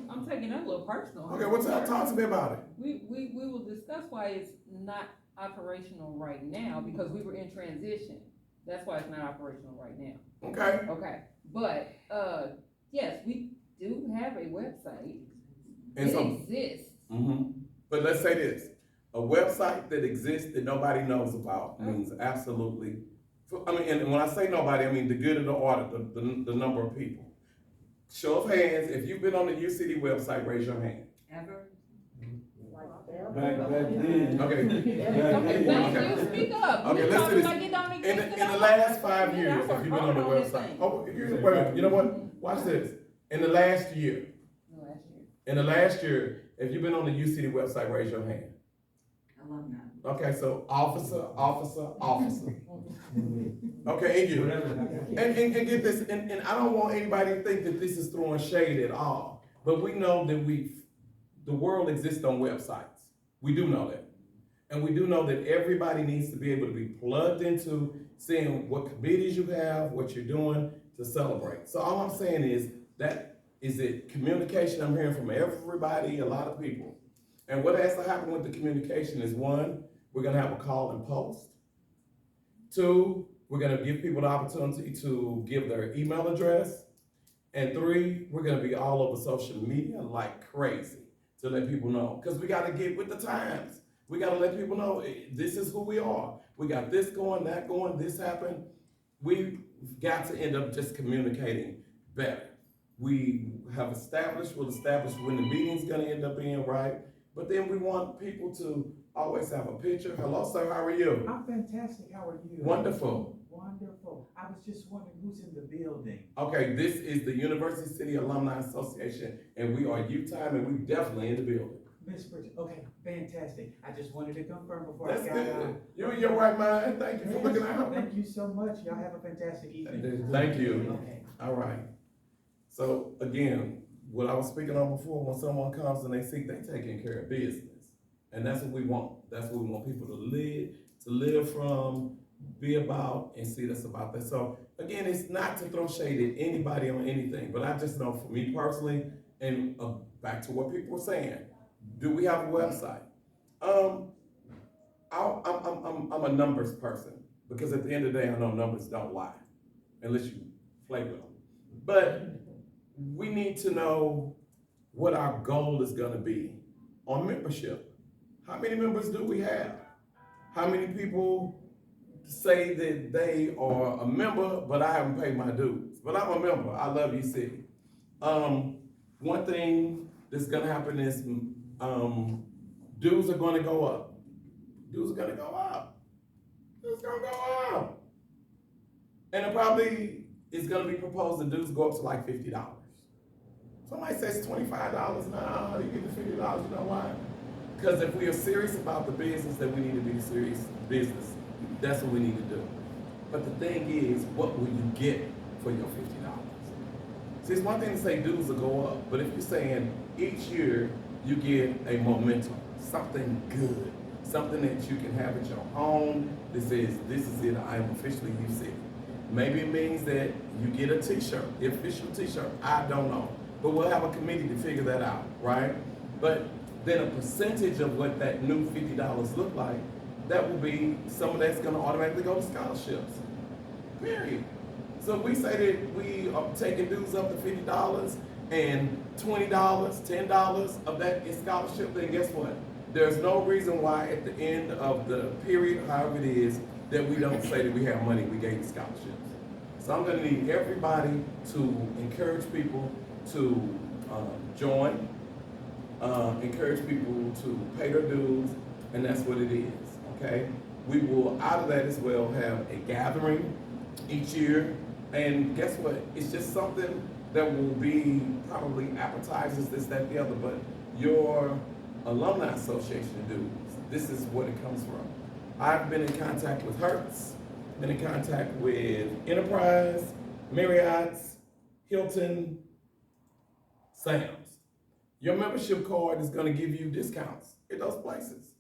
I'm taking that a little personal. Okay, what's that? Talk to me about it. We will discuss why it's not operational right now, because we were in transition. That's why it's not operational right now. Okay. Okay, but, yes, we do have a website. And it so, exists. But let's say this, a website that exists that nobody knows about means absolutely, I mean, and when I say nobody, I mean the good of the order, the number of people. Show of hands, if you've been on the UCD website, raise your hand. Ever? Back then. Okay. Speak up. Okay, let's do this. In the last 5 years, if you've been on the website, wait, you know what? Watch this. In the last year, if you've been on the UCD website, raise your hand. Alumni. Okay, so officer. Okay, and you. And get this, and I don't want anybody to think that this is throwing shade at all, but we know that the world exists on websites. We do know that. And we do know that everybody needs to be able to be plugged into seeing what committees you have, what you're doing to celebrate. So all I'm saying is that is it communication I'm hearing from everybody, a lot of people. And what has to happen with the communication is, one, we're gonna have a call and post. Two, we're gonna give people the opportunity to give their email address. And three, we're gonna be all over social media like crazy to let people know. Because we gotta get with the times. We gotta let people know this is who we are. We got this going, that going, this happened. We've got to end up just communicating better. We'll establish when the meeting's gonna end up being, right? But then we want people to always have a picture. Hello, sir, how are you? I'm fantastic, how are you? Wonderful. Wonderful. I was just wondering who's in the building. Okay, this is the University City Alumni Association, and we are U-Time, and we definitely in the building. Miss Bridget, okay, fantastic. I just wanted to confirm before That's I got good. out. You're in your right mind. Thank you for looking out. Thank you so much. Y'all have a fantastic evening. Thank you. Okay. All right. So again, what I was speaking on before, when someone comes and they see they taking care of business. And that's what we want. That's what we want people to live from, be about, and see that's about that. So again, it's not to throw shade at anybody on anything, but I just know for me personally, and back to what people were saying, do we have a website? I'm a numbers person. because at the end of the day, I know numbers don't lie, unless you play with them. But we need to know what our goal is gonna be on membership. How many members do we have? How many people say that they are a member, but I haven't paid my dues? But I'm a member, I love you city. One thing that's gonna happen is, dues are gonna go up. Dues are gonna go up. Dues gonna go up. And it probably is gonna be proposed that dues go up to like $50. Somebody says $25 now, how do you get the $50? You know why? Because if we are serious about the business, then we need to be serious business. That's what we need to do. But the thing is, what will you get for your $50? See, it's one thing to say dues will go up, but if you're saying each year you get a momentum, something good, something that you can have at your home that says, this is it, I am officially UC. Maybe it means that you get a t-shirt, the official t-shirt, I don't know. But we'll have a committee to figure that out, right? But then a percentage of what that new $50 look like, that will be, some of that's gonna automatically go to scholarships, period. So if we say that we are taking dues up to $50 and $20, $10 of that is scholarship, then guess what? There's no reason why at the end of the period, however it is, that we don't say that we have money, we gave scholarships. So I'm gonna need everybody to encourage people to join, encourage people to pay their dues, and that's what it is, okay? We will, out of that as well, have a gathering each year, and guess what? It's just something that will be probably appetizers, this, that, the other, but your alumni association dues, this is what it comes from. I've been in contact with Hertz, been in contact with Enterprise, Marriott's, Hilton, Sam's. Your membership card is gonna give you discounts at those places.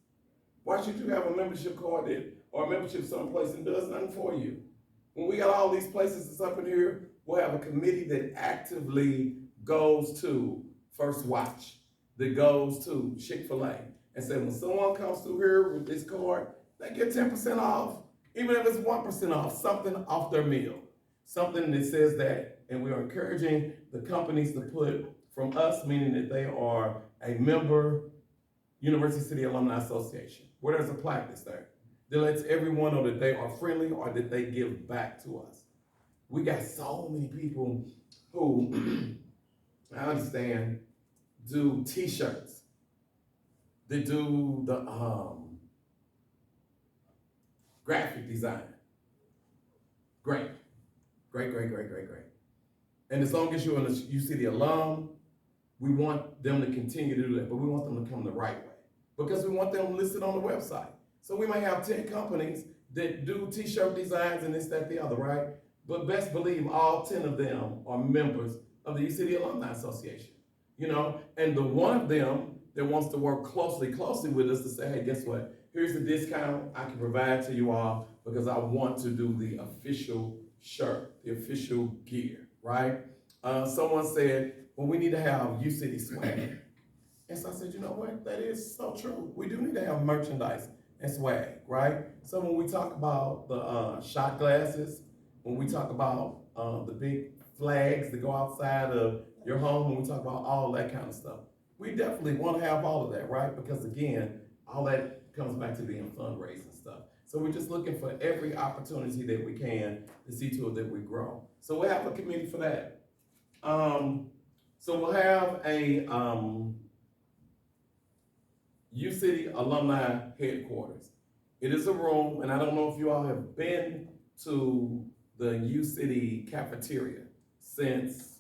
Why should you have a membership card that, or a membership someplace that does nothing for you? When we got all these places that's up in here, we'll have a committee that actively goes to First Watch, that goes to Chick-fil-A, and say when someone comes through here with this card, they get 10% off, even if it's 1% off, something off their meal. Something that says that, and we are encouraging the companies to put from us, meaning that they are a member, University City Alumni Association, where there's a plaque that's there that lets everyone know that they are friendly or that they give back to us. We got so many people who, I understand, do t-shirts. They do the graphic design. Great. Great. And as long as you're in you see the alum, we want them to continue to do that, but we want them to come the right way because we want them listed on the website. So we may have 10 companies that do t-shirt designs and this, that, the other, right? But best believe all 10 of them are members of the U-City Alumni Association, you know? And the one of them that wants to work closely with us to say, hey, guess what? Here's the discount I can provide to you all because I want to do the official shirt, the official gear, right? Someone said, well, we need to have U-City swag. And so I said, you know what? That is so true. We do need to have merchandise and swag, right? So when we talk about the shot glasses, when we talk about the big flags that go outside of your home, when we talk about all that kind of stuff, we definitely want to have all of that, right? Because again, all that comes back to being fundraising stuff. So we're just looking for every opportunity that we can to see to it that we grow. So we'll have a committee for that. So we'll have a U-City Alumni Headquarters. It is a room, and I don't know if you all have been to the U-City cafeteria since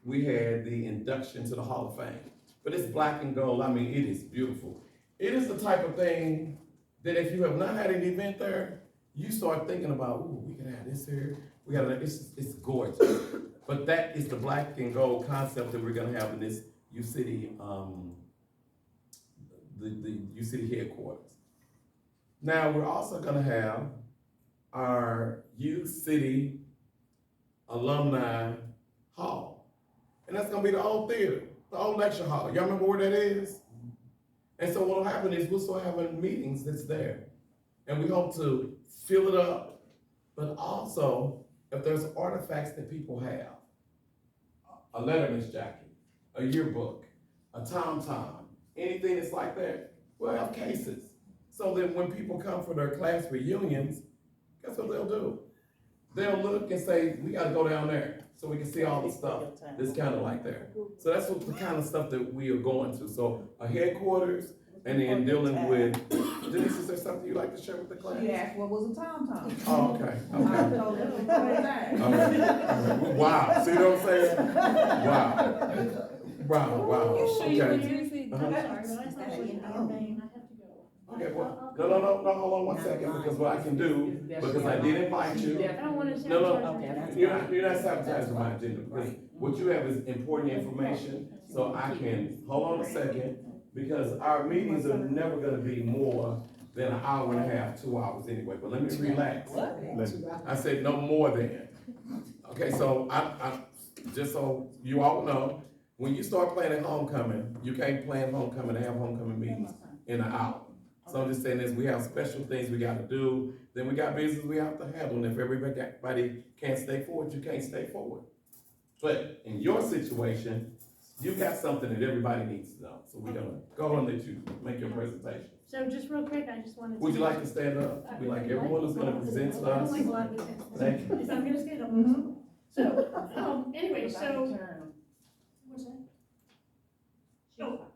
we had the induction to the Hall of Fame. But it's black and gold. I mean, it is beautiful. It is the type of thing that if you have not had an event there, you start thinking about, ooh, we can have this here. We got it's gorgeous. But that is the black and gold concept that we're gonna have in this U-City, the U-City headquarters. Now, we're also gonna have our U-City Alumni Hall. And that's gonna be the old theater, the old lecture hall. Y'all remember where that is? And so what'll happen is we'll start having meetings that's there. And we hope to fill it up But also, if there's artifacts that people have, a Letterman's jacket, a yearbook, a tom-tom, anything that's like that, we'll have cases. So that when people come for their class reunions, guess what they'll do? They'll look and say, we gotta go down there, so we can see all the stuff that's kinda like there. So that's what the kind of stuff that we are going to, so a headquarters, and then dealing with, Denise, is there something you'd like to share with the class? She asked what was a tom-tom. Oh, okay, I okay. told her before that. All right, all right. Wow, see what I'm saying? Wow. Wow, okay. I'm sorry, but I thought it was your name, I have to go. Okay, well, no, hold on one second, because what I can do, because I did invite you. I don't wanna No, sabotage. you're not sabotaging my agenda, because what you have is important information, so I can, hold on a second, because our meetings are never gonna be more than an hour and a half, 2 hours anyway, but let me relax. I said no more than. Okay, so I, just so you all know, when you start planning homecoming, you can't plan homecoming and have homecoming meetings in an hour. So I'm just saying this, we have special things we gotta do, then we got business we have to handle, and if everybody can't stay forward, you can't stay forward. But in your situation, you got something that everybody needs to know, so we're gonna go and let you make your presentation. So just real quick, I just wanted to. Would you like to stand up? Be like everyone is gonna present to us. I don't like a lot of things. Thank you. If I'm gonna stand up. So, anyway, so, what's that? Oh,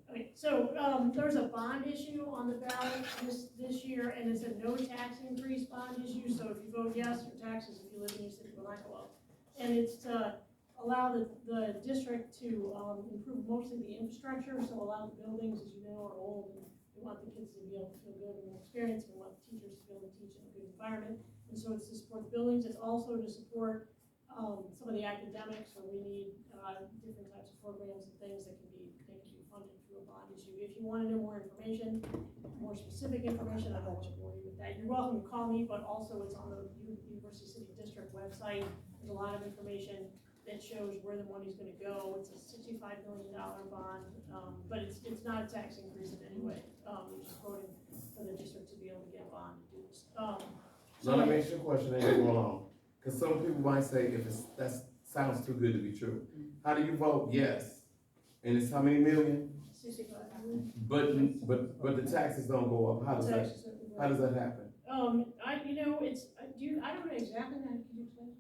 okay, so, there's a bond issue on the ballot this year, and it's a no tax increase bond issue, so if you vote yes, your taxes, if you live in your city, will not go up. And it's to allow the district to, improve mostly the infrastructure, so a lot of the buildings, as you know, are old, and we want the kids to be able to feel good in their experience, we want the teachers to be able to teach in a good environment, and so it's to support the buildings, it's also to support some of the academics, where we need different types of programs and things that can be funded through a bond issue. If you want to know more information, more specific information, I don't want to bore you with that. You're welcome to call me, but also it's on the University City District website. There's a lot of information that shows where the money's going to go. It's a $65 million bond, but it's not a tax increase in any way. We're just voting for the district to be able to get a bond to do this. So let me ask you a question, and go along. Because some people might say, if that sounds too good to be true. How do you vote yes? And it's how many million? 65. But the taxes don't go up. How does that happen? I don't know exactly how, could you explain?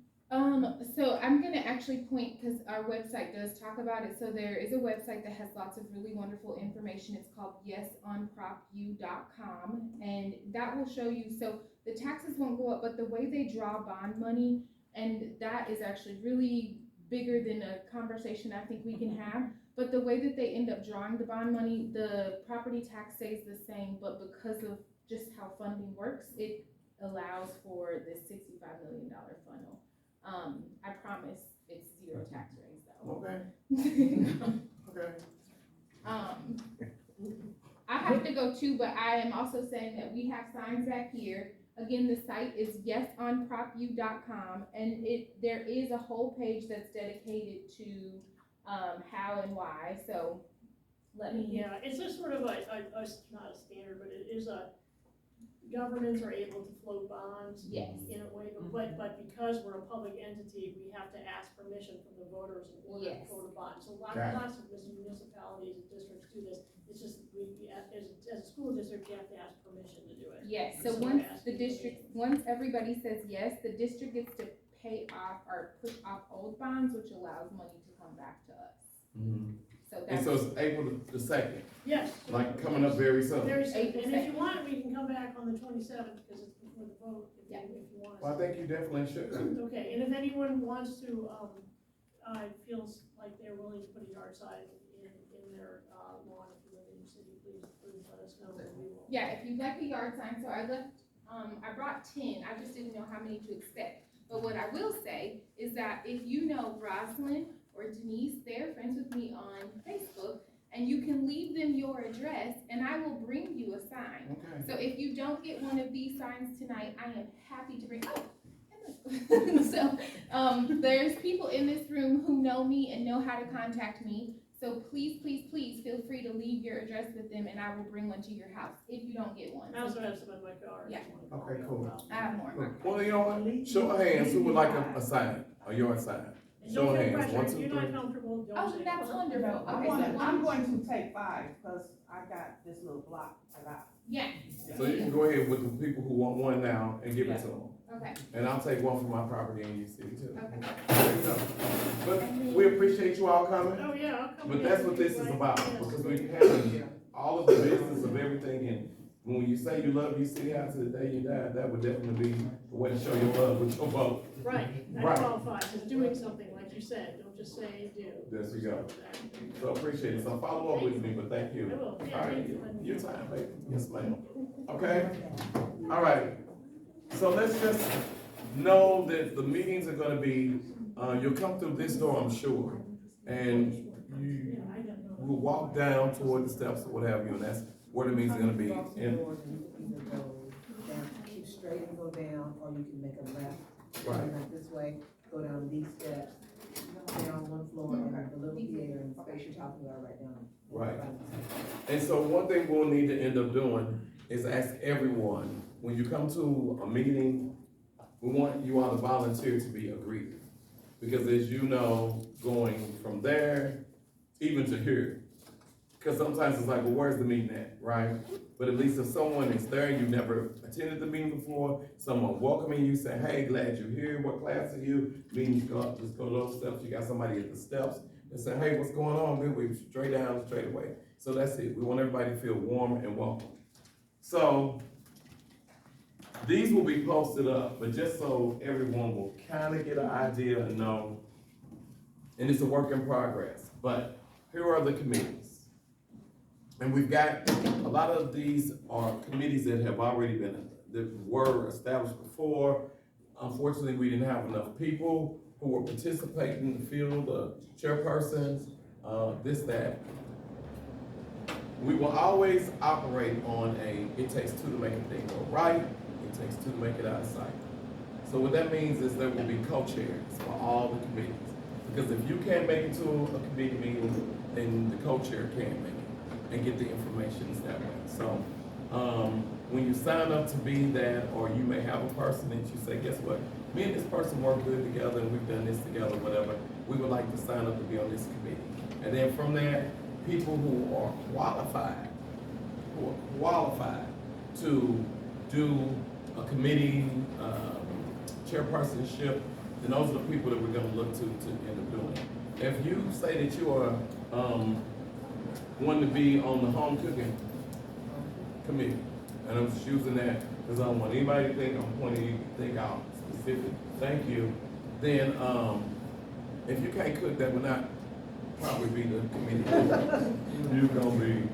So I'm gonna actually point, because our website does talk about it, so there is a website that has lots of really wonderful information. It's called yesonpropu.com, and that will show you, so the taxes won't go up, but the way they draw bond money, and that is actually really bigger than a conversation I think we can have, but the way that they end up drawing the bond money, the property tax stays the same, but because of just how funding works, it allows for this $65 million funnel. I promise it's zero tax rates though. Okay. Okay. I have to go too, but I am also saying that we have signs back here. Again, the site is yesonpropu.com, and there is a whole page that's dedicated to how and why. So let me. Yeah, it's just sort of not a standard, but it is governments are able to float bonds. Yes. In a way, but because we're a public entity, we have to ask permission from the voters in order to float a bond. So lots of municipalities and districts do this. It's just, as a school district, you have to ask permission to do it. Yes, so once everybody says yes, the district gets to pay off or push off old bonds, which allows money to come back to us. Mm-hmm. So and so it's April the 2nd? Yes. Like coming up very soon? Very soon, and if you want, we can come back on the 27th, because it's before the vote, if you want us. Well, I think you definitely should. Okay, and if anyone wants to, feels like they're willing to put a yard sign in their lawn, if you live in your city, please let us know, and we will. Yeah, if you'd like a yard sign, so I brought 10, I just didn't know how many to expect. But what I will say is that if you know Rosalind or Denise, they're friends with me on Facebook, and you can leave them your address, and I will bring you a sign. Okay. So if you don't get one of these signs tonight, I am happy to bring, so there's people in this room who know me and know how to contact me. So please, please, please feel free to leave your address with them and I will bring one to your house if you don't get one. I also have some in my car. Yeah. Okay, cool. I have more in my car. Well, you know what? Show of hands, who would like a sign, a yard sign? And Show don't of feel hands, 1, pressured, 2, if you're not 3. comfortable, don't Oh, say. that's wonderful. I'm Okay, going, so I'm going to take 5, cause I got this little block I got. yeah, So you can go ahead with the people who want one now and give it to them. okay, And I'll take one for my property in your city too. okay. There you go. But we appreciate you all coming. Oh, yeah, I'll come. But in. that's what this is Right, about, yes. because we have all of the business of everything, and when you say you love your city out to the day you die, that would definitely be a way to show your love with your vote. Right, that Right. qualifies as doing something, like you said, don't just say do. There you go. So appreciate it, so follow up with me, but thank I you. will, yeah, All right, thank you. your time, baby, yes ma'am. Okay, all right, so let's just know that the meetings are gonna be, you'll come through this door, I'm sure, and you will walk down toward the steps or what have you, and that's where the meeting's gonna be. Cross the And doors and you can either go down, keep straight and go down, or you can make a left. Right. Like this way, go down these steps, down one floor, and the little theater and space you're talking about right now. Right. And so one thing we'll need to end up doing is ask everyone, when you come to a meeting, we want you all to volunteer to be a greeter. Because as you know, going from there, even to here, because sometimes it's like, well, where's the meeting at, right? But at least if someone is there, you never attended the meeting before, someone welcoming you, say, hey, glad you're here, what class are you? Meetings go up, just go to those steps, you got somebody at the steps, and say, hey, what's going on? Good, we straight down, straight away. So that's it, we want everybody to feel warm and welcome. So, these will be posted up, but just so everyone will kind of get an idea and know, and it's a work in progress, but here are the committees. And we've got, a lot of these are committees that have already been, that were established before. Unfortunately, we didn't have enough people who were participating in the field, chairpersons, this, that. We will always operate on it takes 2 to make a thing go right, it takes 2 to make it out of sight. So what that means is there will be co-chairs for all the committees. Because if you can't make it to a committee meeting, then the co-chair can't make it and get the information that way. So, when you sign up to be that, or you may have a person that you say, guess what? Me and this person work good together and we've done this together, whatever. We would like to sign up to be on this committee. And then from there, people who are qualified to do a committee, chairpersonship, then those are the people that we're gonna look to end up doing it. If you say that you are, want to be on the home cooking committee, and I'm just using that because I don't want anybody to think I'm pointing anything out specific, thank you, then, if you can't cook, that would not probably be the committee. You're gonna be,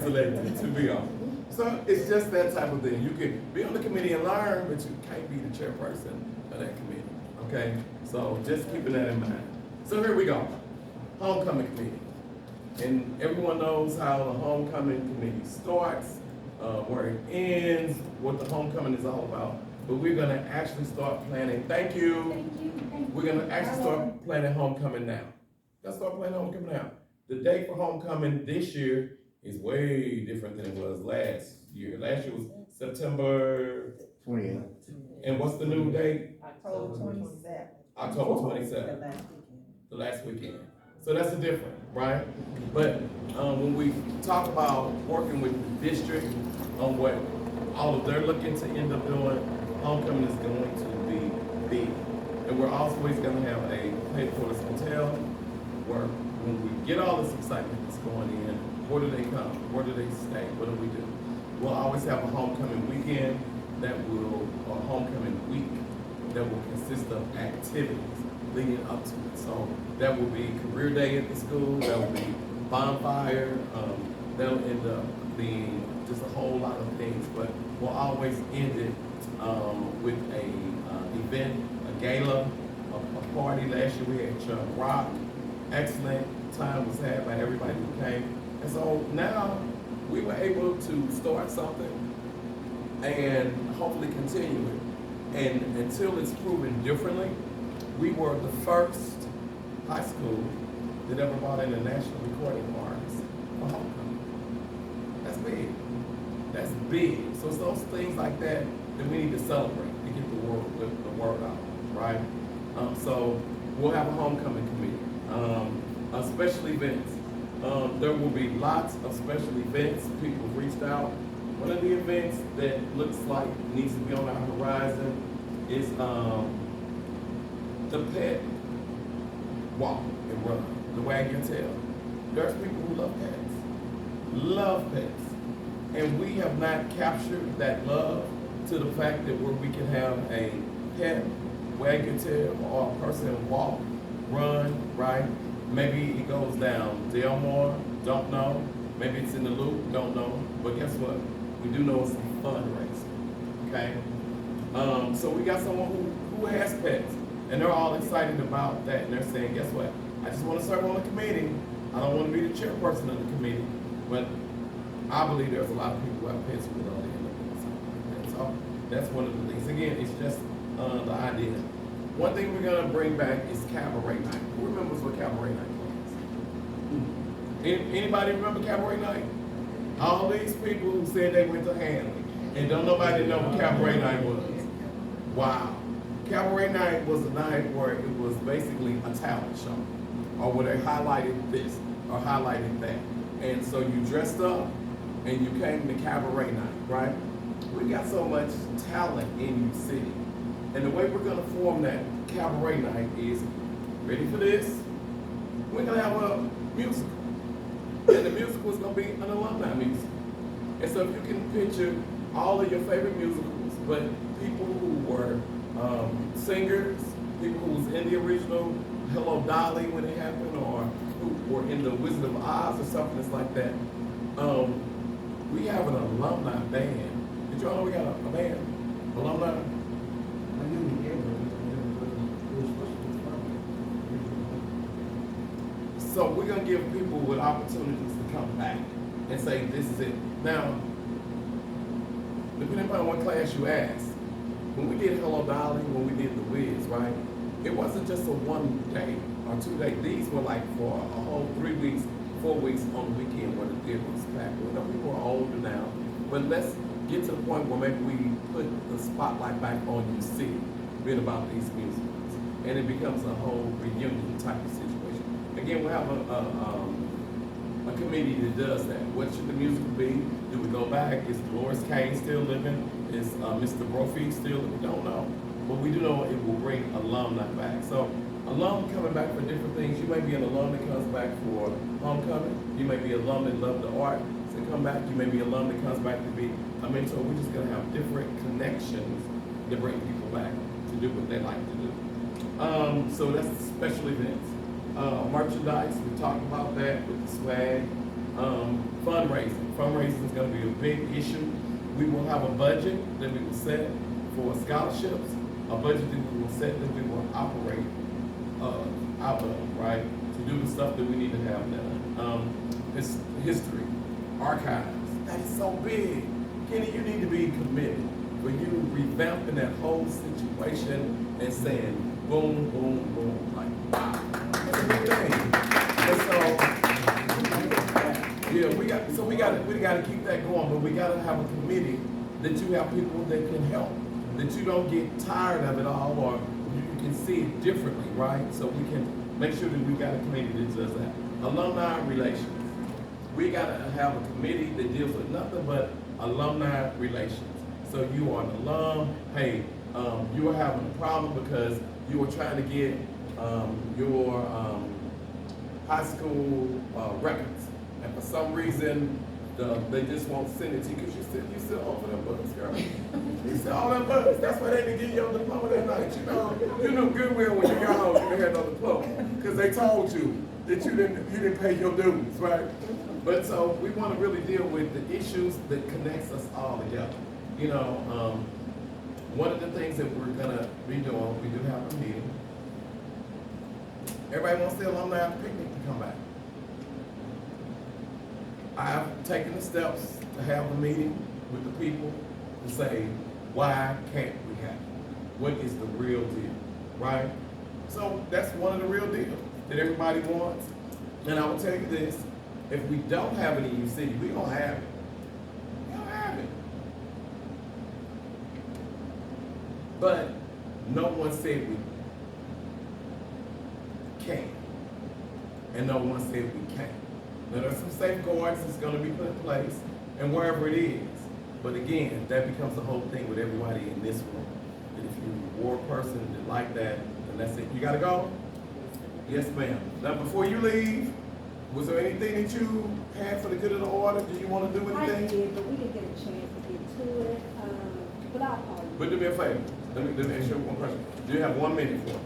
selected to be on. So it's just that type of thing. You can be on the committee and learn, but you can't be the chairperson of that committee, okay? So just keeping that in mind. So here we go, homecoming committee. And everyone knows how the homecoming committee starts, where it ends, what the homecoming is all about. But we're gonna actually start planning, thank you. We're gonna actually start planning homecoming now. Let's start planning homecoming now. The date for homecoming this year is way different than it was last year. Last year was September 28th. And what's the new date? October 27th. October 27th. The last weekend. So that's the difference, right? But when we talk about working with the district on what all of they're looking to end up doing, homecoming is going to be big. And we're always gonna have a headquarters hotel where when we get all this excitement that's going in, where do they come? Where do they stay? What do we do? We'll always have a homecoming weekend or homecoming week that will consist of activities leading up to it. So that will be career day at the school, that will be bonfire, that'll end up being just a whole lot of things, but we'll always end it with a event, a gala, a party. Last year we had Chuck Rock. Excellent time was had by everybody who came. And so now we were able to start something and hopefully continue it. And until it's proven differently, we were the first high school that ever brought in a national recording artist for homecoming. That's big. That's big. So it's those things like that that we need to celebrate to get the word out, right? So we'll have a homecoming committee, special events. There will be lots of special events. People have reached out. One of the events that looks like needs to be on our horizon is the pet walk and run, the wag your tail. There's people who love pets. And we have not captured that love to the fact that where we can have a pet wag your tail or a person walk, run, right? Maybe it goes down Delmore, don't know. Maybe it's in the loop, don't know. But guess what? We do know it's a fundraiser, okay? So we got someone who has pets, and they're all excited about that, and they're saying, guess what? I just want to serve on the committee. I don't want to be the chairperson of the committee, but I believe there's a lot of people who have pets who don't end up doing something like that. So that's one of the things. Again, it's just the idea. One thing we're gonna bring back is cabaret night. Who remembers what cabaret night was? Anybody remember cabaret night? All these people who said they went to Hanley, and don't nobody know what cabaret night was. Wow. Cabaret night was a night where it was basically a talent show, or where they highlighted this or highlighted that. And so you dressed up and you came to cabaret night, right? We got so much talent in your city. And the way we're gonna form that cabaret night is, ready for this? We're gonna have a musical. And the musical is gonna be an alumni musical. And so if you can picture all of your favorite musicals, but people who were singers, people who was in the original Hello Dolly when it happened, or who were in the Wizard of Oz or something that's like that. We have an alumni band. Did y'all know we got a band? Alumni? I knew we had one, but it was supposed to be fun. So we're gonna give people with opportunities to come back and say, this is it. Now, depending upon what class you ask, when we did Hello Dolly, when we did The Wiz, right? It wasn't just a 1 day or 2 day. These were like for a whole 3 weeks, 4 weeks on the weekend where the theater was packed. We know people are older now, but let's get to the point where maybe we put the spotlight back on your city, being about these musicals, and it becomes a whole reunion type of situation. Again, we'll have a committee that does that. What should the musical be? Do we go back? Is Dolores Kane still living? Is Mr. Brophy still living? We don't know. But we do know it will bring alumni back. So alum coming back for different things. You may be an alum that comes back for homecoming. You may be an alum that love the art to come back. You may be an alum that comes back to be a mentor. We're just gonna have different connections that bring people back to do what they like to do. So that's the special events. Merchandise, we talked about that with the swag. Fundraising. Fundraising is gonna be a big issue. We will have a budget that we will set for scholarships, a budget that we will set that we will operate out of, right? To do the stuff that we need to have done. History, archives, that is so big. Kenny, you need to be committed for you revamping that whole situation and saying boom, boom, boom, like wow. That's a big thing. And so, yeah, we gotta keep that going, but we gotta have a committee that you have people that can help, that you don't get tired of it all, or you can see it differently, right? So we can make sure that we got a committee that does that. Alumni relations. We gotta have a committee that deals with nothing but alumni relations. So you are an alum, hey, you are having a problem because you are trying to get your high school records, and for some reason they just won't send it to you because you still over them books, girl. You still all them books. That's why they didn't give you a diploma that night. You knew good well when you got home you had no diploma because they told you that you didn't pay your dues, right? But so we want to really deal with the issues that connects us all together. You know, one of the things that we're gonna be doing, we do have a meeting. Everybody wants the alumni picnic to come back. I've taken the steps to have a meeting with the people to say, why can't we have it? What is the real deal, right? So that's one of the real deals that everybody wants. And I will tell you this, if we don't have it in your city, we don't have it. We don't have it. But no one said we can't. And no one said we can't. Now there's some safeguards that's gonna be put in place, and wherever it is. But again, that becomes the whole thing with everybody in this room. And if you're a war person that like that, then that's it. You gotta go? Yes, ma'am. Now, before you leave, was there anything that you had for the good of the order? Do you want to do I anything? did, but we didn't get a chance to get to it, but I'll call you. But do me a favor. Let me ask you one question. Do you have 1 minute for it?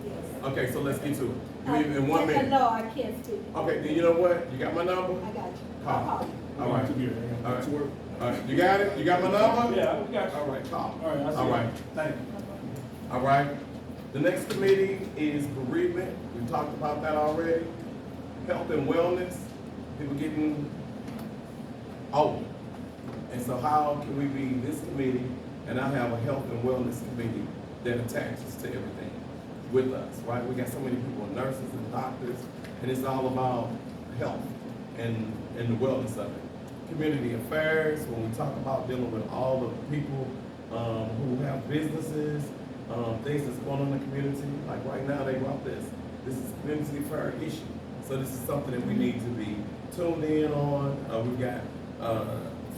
Yes. Okay, so let's get to it. You mean in 1 minute? No, I can't speak. Okay, then you know what? You got my number? I got you. Call. I'll call you. All right. All right. All right. You got it? You got my number? Yeah, we got you. All right, call. All right, I see All you. right. Thank you. All right. The next committee is bereavement. We talked about that already. Health and wellness. People getting old. And so how can we be this committee and I have a health and wellness committee that attaches to everything with us, right? We got so many people, nurses and doctors, and it's all about health and the wellness of it. Community affairs, when we talk about dealing with all of the people who have businesses, things that's going on in the community, like right now they brought this. This is a community affair issue. So this is something that we need to be tuned in on. We've got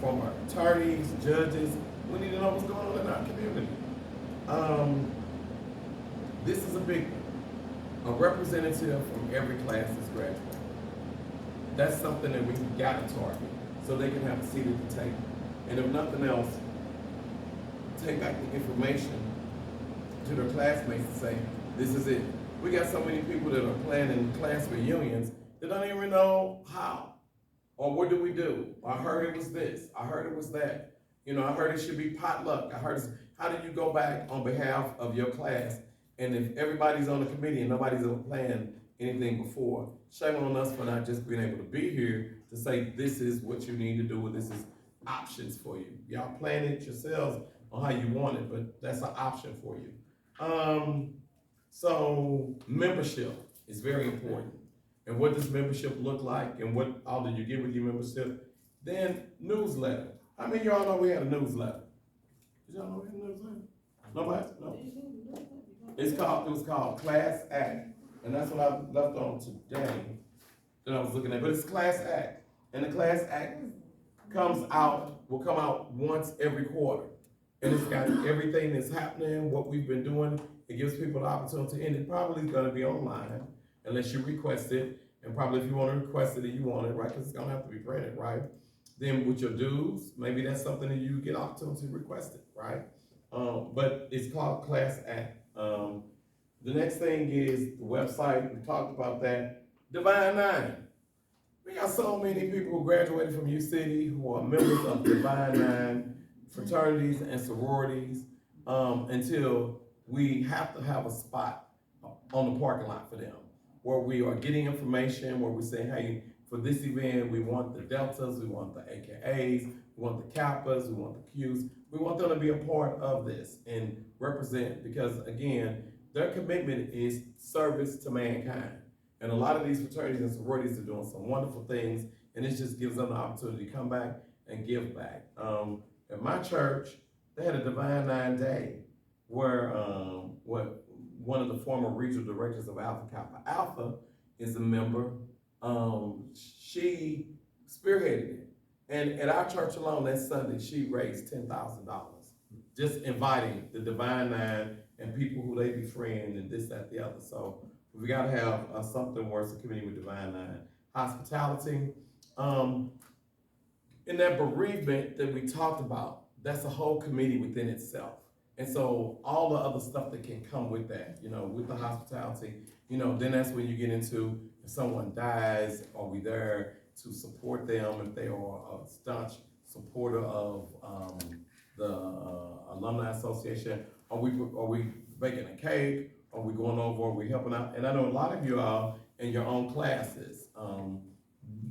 former attorneys, judges. We need to know what's going on in our community. This is a big one. A representative from every class is graduating. That's something that we got to target so they can have a seat at the table. And if nothing else, take back the information to their classmates and say, this is it. We got so many people that are planning class reunions that don't even know how. Or what do we do? I heard it was this. I heard it was that. You know, I heard it should be potluck. I heard, how do you go back on behalf of your class? And if everybody's on the committee and nobody's ever planned anything before, shame on us for not just being able to be here to say, this is what you need to do, or this is options for you. Y'all plan it yourselves on how you want it, but that's an option for you. So membership is very important. And what does membership look like, and what all do you get with your membership? Then newsletter. How many of y'all know we had a newsletter? Did y'all know we had a newsletter? Nobody? No. It was called Class Act. And that's what I left on today that I was looking at. But it's Class Act. And the Class Act will come out once every quarter. And it's got everything that's happening, what we've been doing. It gives people the opportunity, and it probably is gonna be online unless you request it. And probably if you wanna request it and you want it, right, because it's gonna have to be printed, right? Then with your dues, maybe that's something that you get opportunity to request it, right? But it's called Class Act. The next thing is the website. We talked about that. Divine Nine. We got so many people who graduated from U City who are members of Divine Nine fraternities and sororities until we have to have a spot on the parking lot for them where we are getting information, where we say, hey, for this event, we want the Deltas, we want the AKAs, we want the Kappas, we want the Qs. We want them to be a part of this and represent, because again, their commitment is service to mankind. And a lot of these fraternities and sororities are doing some wonderful things, and it just gives them the opportunity to come back and give back. At my church, they had a Divine Nine Day where one of the former regional directors of Alpha Kappa Alpha is a member. She spearheaded it. And at our church alone that Sunday, she raised $10,000, just inviting the Divine Nine and people who they befriend and this, that, the other. So we gotta have something where it's a community with Divine Nine. Hospitality. In that bereavement that we talked about, that's a whole committee within itself. And so all the other stuff that can come with that, you know, with the hospitality, you know, then that's when you get into if someone dies, are we there to support them if they are a staunch supporter of the Alumni Association? Are we baking a cake? Are we going over? Are we helping out? And I know a lot of you all in your own classes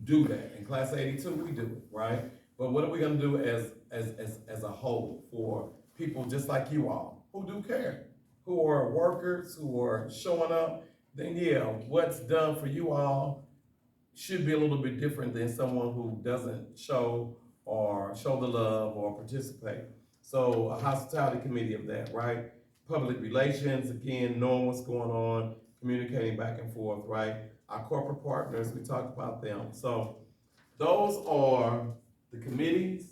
do that. In Class 82, we do it, right? But what are we gonna do as a whole for people just like you all who do care, who are workers, who are showing up then yeah, what's done for you all should be a little bit different than someone who doesn't show the love or participate. So a hospitality committee of that, right? Public relations, again, knowing what's going on, communicating back and forth, right? Our corporate partners, we talked about them. So those are the committees.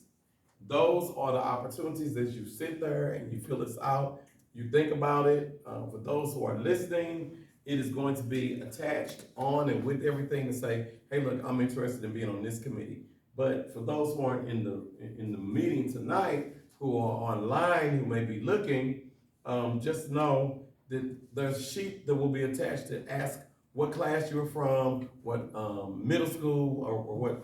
Those are the opportunities that you sit there and you fill this out, you think about it. For those who are listening, it is going to be attached on and with everything to say, hey, look, I'm interested in being on this committee. But for those who aren't in the meeting tonight, who are online, who may be looking, just know that there's a sheet that will be attached to ask what class you're from, what middle school or what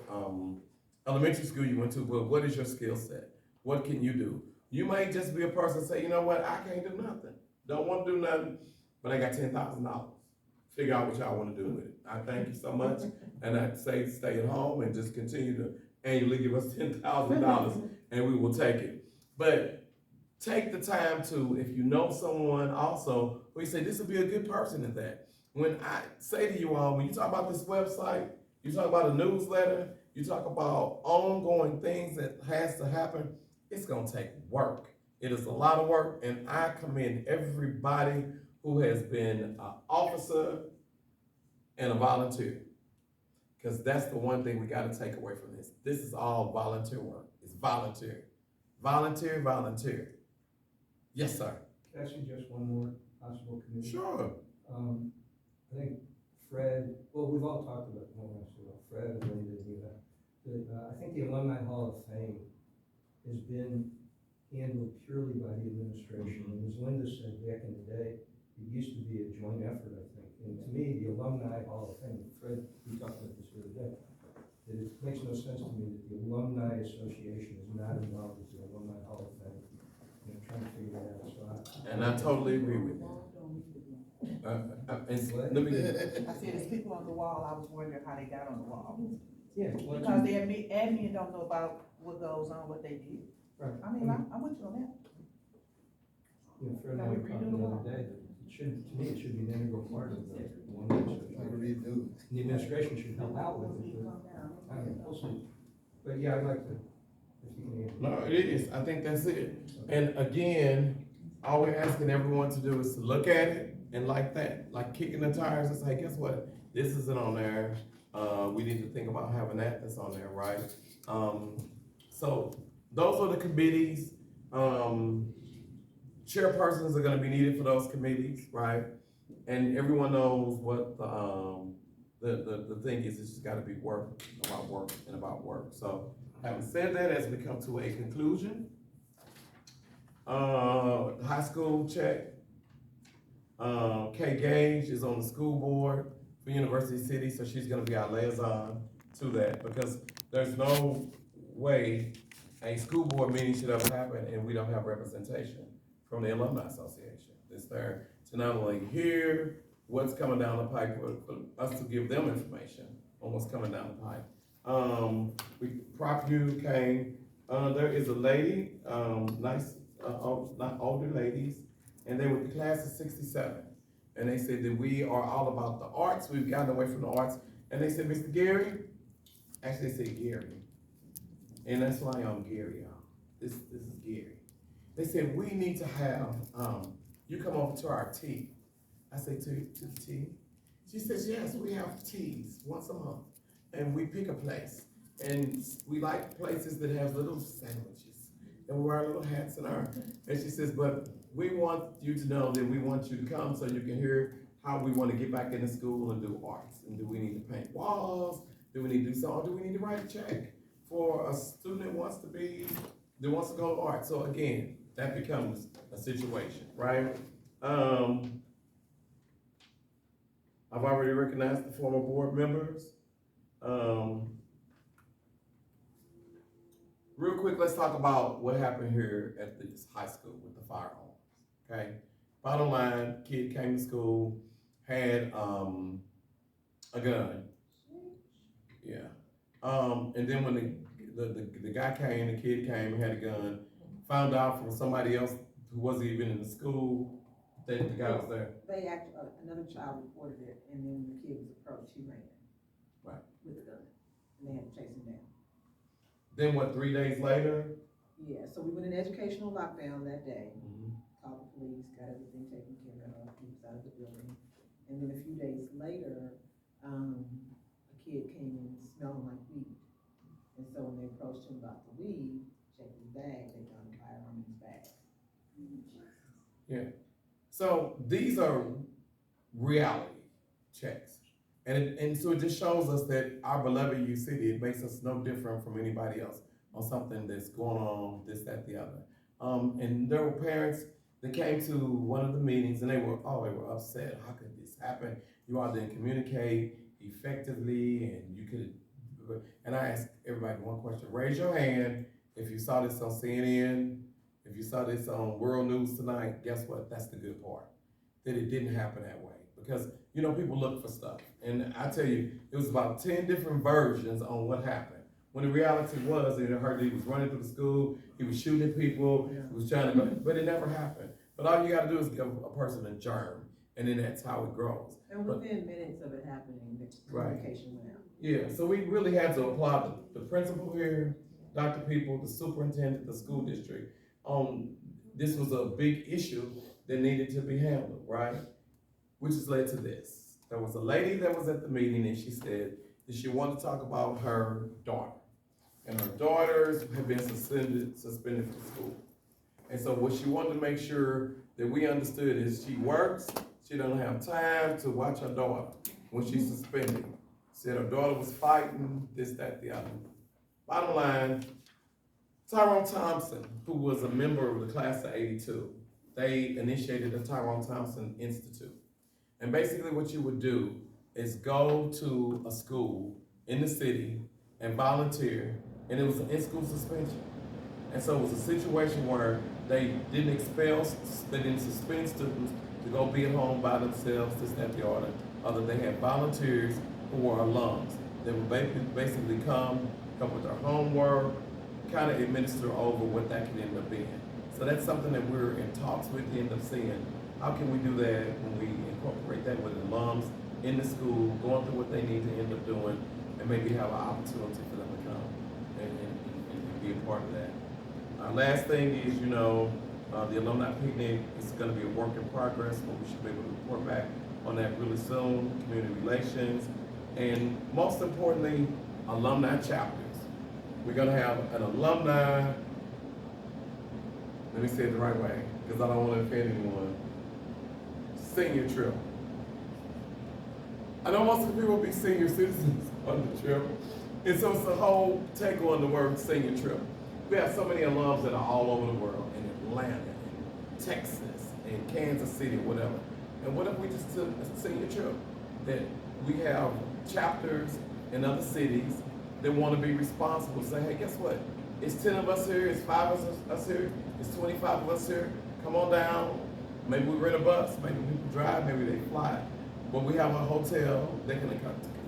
elementary school you went to, but what is your skill set? What can you do? You might just be a person say, you know what, I can't do nothing. Don't want to do nothing, but I got $10,000. Figure out what y'all want to do with it. I thank you so much, and I say stay at home and just continue to annually give us $10,000, and we will take it. But take the time to, if you know someone also, who you say this would be a good person at that. When I say to you all, when you talk about this website, you talk about a newsletter, you talk about ongoing things that has to happen, it's gonna take work. It is a lot of work, and I commend everybody who has been an officer and a volunteer. Because that's the one thing we gotta take away from this. This is all volunteer work. It's volunteer. Volunteer, volunteer. Yes, sir. Can I suggest one more possible committee? Sure. I think Fred, well, we've all talked about, Fred and Linda, I think the Alumni Hall of Fame has been handled purely by the administration. And as Linda said back in the day, it used to be a joint effort, I think. And to me, the Alumni Hall of Fame, Fred, we talked about this the other day, that it makes no sense to me that the Alumni Association is not involved with the Alumni Hall of Fame. Trying to figure that out. And I totally agree with you. Let me I said, there's people on the wall, I was wondering how they got on the wall. Yeah. Because the admin don't know about what goes on, what they did. Right. I mean, I'm with you on that. Fred and I were talking the other day, that it should, to me, it should be an integral part of the administration. The administration should help out with it, but, I don't know, we'll see. But yeah, I'd like to, if you can answer. No, it is. I think that's it. And again, all we're asking everyone to do is to look at it and like that, like kicking the tires and say, guess what? This isn't on there. We need to think about having that's on there, right? So those are the committees. Chairpersons are gonna be needed for those committees, right? And everyone knows what the thing is, it's just gotta be work, and about work. So having said that, as we come to a conclusion, high school check. Kay Gage is on the school board for University City, so she's gonna be our liaison to that, because there's no way a school board meeting should ever happen and we don't have representation from the Alumni Association. It's there to not only hear what's coming down the pipe, but for us to give them information on what's coming down the pipe. Prop U came, there is a lady, nice, not older ladies, and they were the class of '67. And they said that we are all about the arts, we've gotten away from the arts. And they said, Mr. Gary, actually they said Gary. And that's why I'm Gary, y'all. This is Gary. They said, we need to have, you come over to our tea. I said, to the tea? She says, yes, we have teas once a month. And we pick a place. And we like places that have little sandwiches. And we wear our little hats and and she says, but we want you to know that we want you to come so you can hear how we want to get back into school and do arts. And do we need to paint walls? Do we need to do something? Or do we need to write a check for a student that wants to go to art? So again, that becomes a situation, right? I've already recognized the former board members. Real quick, let's talk about what happened here at this high school with the firearms, okay? Bottom line, kid came to school, had a gun. Yeah. And then when the guy came, the kid came and had a gun, found out from somebody else who wasn't even in the school that the guy was there? They actually, another child reported it, and then when the kid was approached, he ran. Right. With a gun, and they had to chase him down. Then what, 3 days later? Yeah, so we went in educational lockdown that day, Mhm. called the police, got everything taken care of, he was out of the building. And then a few days later, a kid came in smelling like weed. And so when they approached him about the weed, checked his bag, they found a firearm in his bag. Yeah. So these are reality checks. And so it just shows us that our beloved U City, it makes us no different from anybody else on something that's going on, this, that, the other. And there were parents that came to one of the meetings and they were upset. How could this happen? You all didn't communicate effectively and you could, and I asked everybody one question. Raise your hand if you saw this on CNN, if you saw this on World News Tonight. Guess what? That's the good part. That it didn't happen that way. Because, you know, people look for stuff. And I tell you, it was about 10 different versions on what happened. When the reality was, they heard that he was running through the school, he was shooting at people, he was trying to, but it never happened. But all you gotta do is give a person a germ, and then that's how it grows. And within minutes of it happening, the communication went out. Yeah, so we really had to apply the principal here, Dr. People, the superintendent, the school district. This was a big issue that needed to be handled, right? Which has led to this. There was a lady that was at the meeting and she said that she wanted to talk about her daughter. And her daughters have been suspended from school. And so what she wanted to make sure that we understood is she works, she don't have time to watch her daughter when she's suspended. Said her daughter was fighting, this, that, the other. Bottom line, Tyrone Thompson, who was a member of the class of '82, they initiated the Tyrone Thompson Institute. And basically what you would do is go to a school in the city and volunteer, and it was an in-school suspension. And so it was a situation where they didn't expel, they didn't suspend students to go be at home by themselves, this, that, the other. They had volunteers who were alums. They would basically come with their homework, kind of administer over what that could end up being. So that's something that we're in talks with to end up seeing. How can we do that when we incorporate that with alums in the school, going through what they need to end up doing, and maybe have an opportunity for them to come and be a part of that. Last thing is, the alumni picnic is going to be a work in progress, but we should be able to report back on that really soon, community relations, and most importantly, alumni chapters. We're going to have an alumni, let me say it the right way, because I don't want to offend anyone, senior trip. I know most of the people will be senior citizens on the trip, and so it's a whole take on the word senior trip. We have so many alums that are all over the world, in Atlanta, in Texas, in Kansas City, whatever. And what if we just took a senior trip? That we have chapters in other cities that want to be responsible, say, hey, guess what? It's 10 of us here, it's 5 of us here, it's 25 of us here. Come on down. Maybe we rent a bus, maybe people drive, maybe they fly. But we have a hotel that can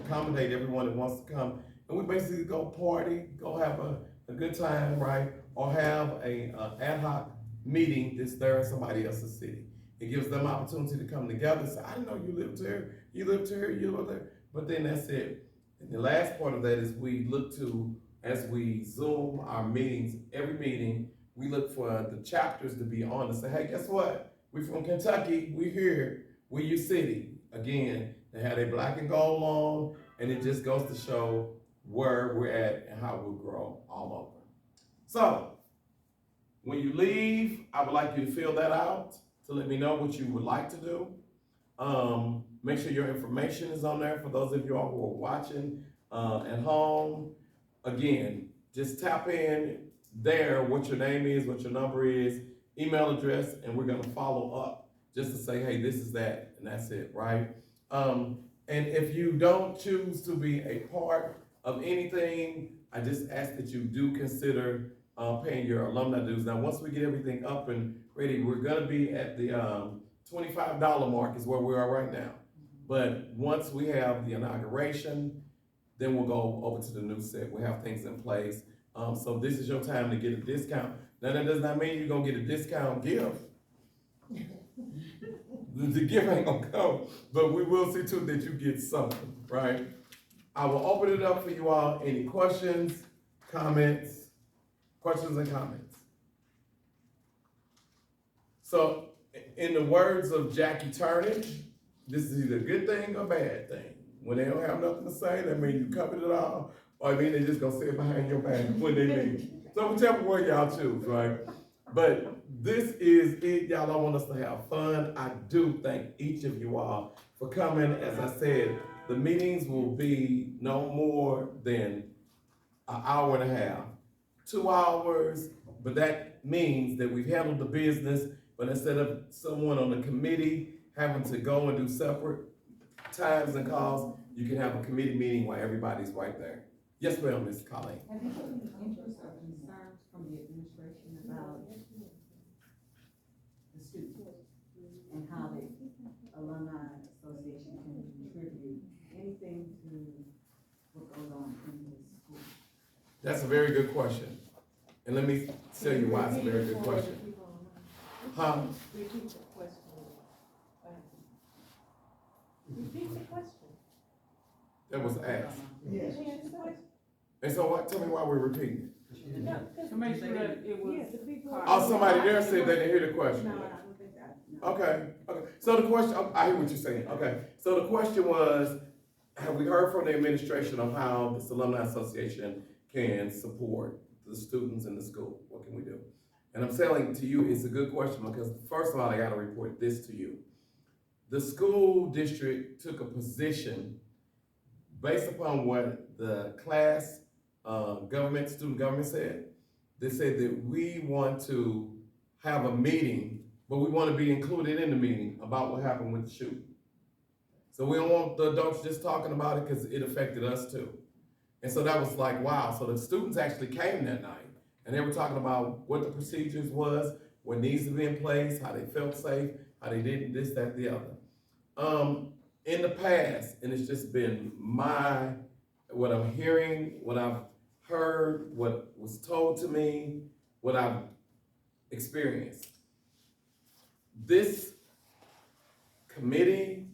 accommodate everyone that wants to come. And we basically go party, go have a good time, right? Or have a ad hoc meeting that's there in somebody else's city. It gives them opportunity to come together and say, I didn't know you lived here, you lived here, you lived there. But then that's it. And the last part of that is we look to, as we Zoom our meetings, every meeting, we look for the chapters to be on and say, hey, guess what? We from Kentucky, we here, we your city. Again, they had a black and gold on, and it just goes to show where we're at and how we'll grow all over. So, when you leave, I would like you to fill that out to let me know what you would like to do. Make sure your information is on there for those of you all who are watching at home. Again, just tap in there what your name is, what your number is, email address, and we're gonna follow up just to say, hey, this is that, and that's it, right? And if you don't choose to be a part of anything, I just ask that you do consider paying your alumni dues. Now, once we get everything up and ready, we're gonna be at the $25 mark is where we are right now. But once we have the inauguration, then we'll go over to the new set. We'll have things in place. So this is your time to get a discount. Now, that does not mean you're gonna get a discount gift. the gift ain't gonna come, but we will see too that you get something, right? I will open it up for you all. Any questions, comments, questions and comments? So, in the words of Jackie Turnage, this is either a good thing or a bad thing. When they don't have nothing to say, that means you covered it all, or I mean they just gonna say it behind your back when they leave. So whichever one y'all choose, right? But this is it, y'all. I want us to have fun. I do thank each of you all for coming. As I said, the meetings will be no more than an hour and a half, 2 hours, but that means that we've handled the business, but instead of someone on the committee having to go and do separate times and calls, you can have a committee meeting where everybody's right there. Yes, ma'am, Ms. Colleen. Have you had any interest or concerns from the administration about the students and how the Alumni Association can contribute anything to what goes on in the school? That's a very good question. And let me tell you why it's a very good question. Huh? Repeat the question. Repeat the question. That was asked. Yes. And so what, tell me why we're repeating it. No, To make sure that it was. yes, the people. Oh, somebody there said they didn't hear the question. No, I don't think that, no. Okay, okay. So the question, I hear what you're saying. Okay. So the question was, have we heard from the administration on how this Alumni Association can support the students in the school? What can we do? And I'm saying to you, it's a good question because first of all, I gotta report this to you. The school district took a position based upon what the class student government said. They said that we want to have a meeting, but we want to be included in the meeting about what happened with the shooting. So we don't want the adults just talking about it because it affected us too. And so that was like, wow. So the students actually came that night and they were talking about what the procedures was, what needs to be in place, how they felt safe, how they didn't this, that, the other. In the past, and it's just been what I'm hearing, what I've heard, what was told to me, what I've experienced. This committee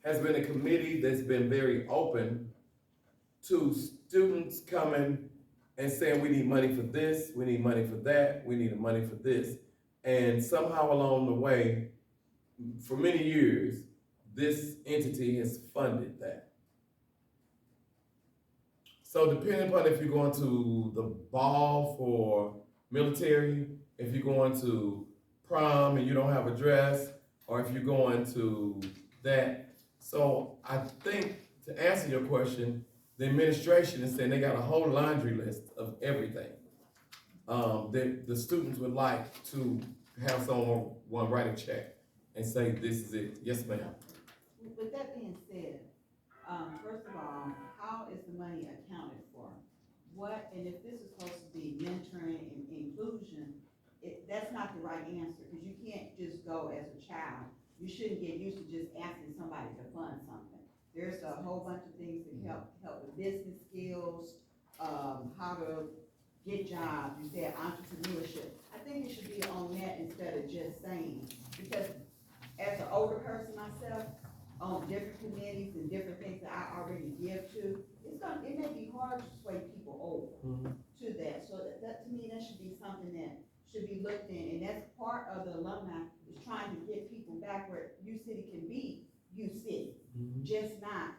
has been a committee that's been very open to students coming and saying, we need money for this, we need money for that, we need money for this. And somehow along the way, for many years, this entity has funded that. So depending upon if you're going to the ball for military, if you're going to prom and you don't have a dress, or if you're going to that. So I think to answer your question, the administration is saying they got a whole laundry list of everything that the students would like to have someone write a check and say, this is it. Yes, ma'am. With that being said, first of all, how is the money accounted for? What, and if this is supposed to be mentoring and inclusion, that's not the right answer, because you can't just go as a child. You shouldn't get used to just asking somebody to fund something. There's a whole bunch of things that help with business skills, how to get jobs, you said entrepreneurship. I think it should be on that instead of just saying, because as an older person myself, on different committees and different things that I already give to, it may be hard to sway people over to that. So that to me, that should be something that should be looked in, and that's part of the alumni is trying to get people back where U City can be U City, just not.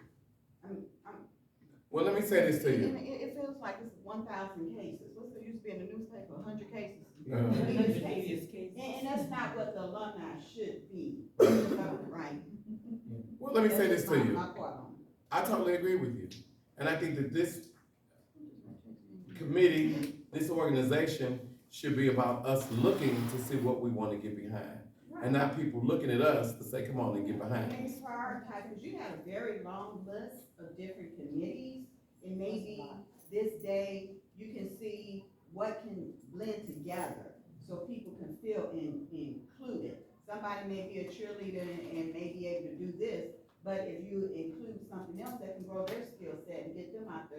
Well, let me say this to you. It feels like it's 1,000 cases. What's there used to be in the newspaper? 100 cases. And that's not what the alumni should be, right? Well, let me say this to you. I totally agree with you. And I think that this committee, this organization should be about us looking to see what we want to get behind. And not people looking at us to say, come on and get behind us. And prioritize, because you have a very long list of different committees, and maybe this day you can see what can blend together so people can feel included. Somebody may be a cheerleader and may be able to do this, but if you include something else that can grow their skill set and get them out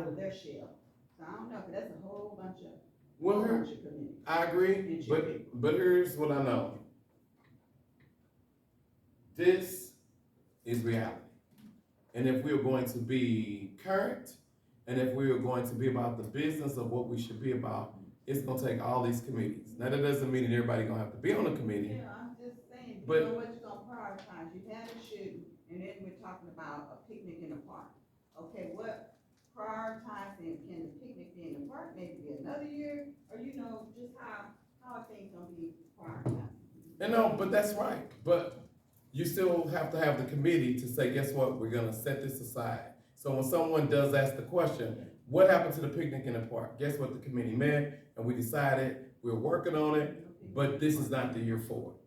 of their shell. So I don't know, but that's a whole bunch of committees. I agree, but here's what I know. this is reality. And if we're going to be current, and if we are going to be about the business of what we should be about, it's gonna take all these committees. Now, that doesn't mean that everybody gonna have to be on the committee. Yeah, I'm just saying, you But- know what you're gonna prioritize, you had a shooting, and then we're talking about a picnic in the park. Okay, what prioritizing, can the picnic be in the park, maybe be another year, or you know, just how are things gonna be prioritized? And no, but that's right, but you still have to have the committee to say, guess what, we're gonna set this aside. So when someone does ask the question, what happened to the picnic in the park? Guess what, the committee met, and we decided, we're working on it, but this is not the year for it.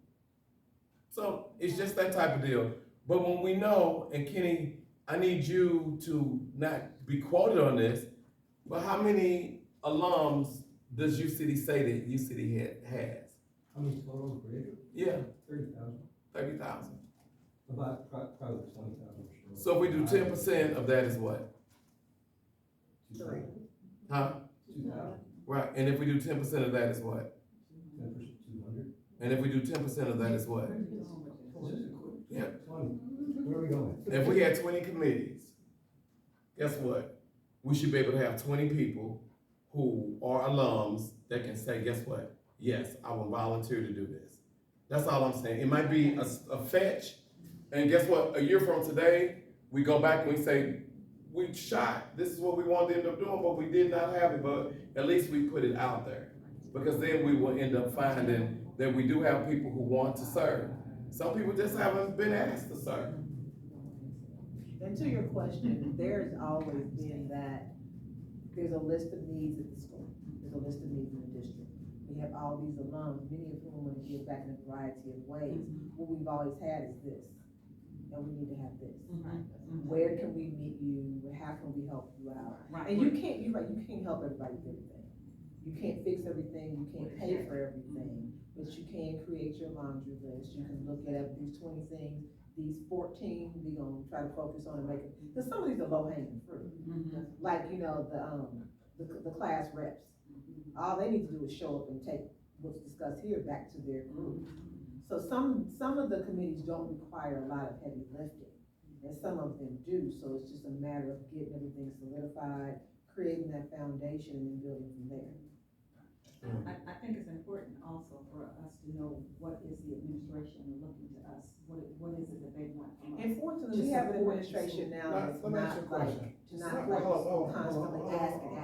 So it's just that type of deal. But when we know, and Kenny, I need you to not be quoted on this, but how many alums does U City say that U City has? How many total graded? Yeah, 30,000. 30,000. About probably 20,000. So if we do 10% of that is what? Three. Huh? 2,000. Right, and if we do 10% of that is what? 10%, 200. And if we do 10% of that is what? Yeah. 20. Where are we going? If we had 20 committees, guess what? We should be able to have 20 people who are alums that can say, guess what? Yes, I will volunteer to do this. That's all I'm saying. It might be a fetch, and guess what? A year from today, we go back and we say, we shot. This is what we wanted to end up doing, but we did not have it, but at least we put it out there. Because then we will end up finding that we do have people who want to serve. Some people just haven't been asked to serve. And to your question, there's always been that, there's a list of needs at the school, there's a list of needs in the district. We have all these alums, many of whom want to give back in a variety of ways. What we've always had is this, and we need to have this. Where can we meet you, how can we help you out? Right. And you can't, you're right, you can't help everybody with everything. You can't fix everything, you can't pay for everything, but you can create your laundry list, you can look at these 20 things, these 14, we're gonna try to focus on and make it, because some of these are low hanging fruit. Like, you know, the class reps, all they need to do is show up and take what's discussed here back to their group. So some of the committees don't require a lot of heavy lifting, and some of them do, so it's just a matter of getting everything solidified, creating that foundation, and then building from there. I think it's important also for us to know what is the administration looking to us, what is it that they want from us? And fortunately, we have an administration now that's Let me ask you a not like, question. not like constantly asking.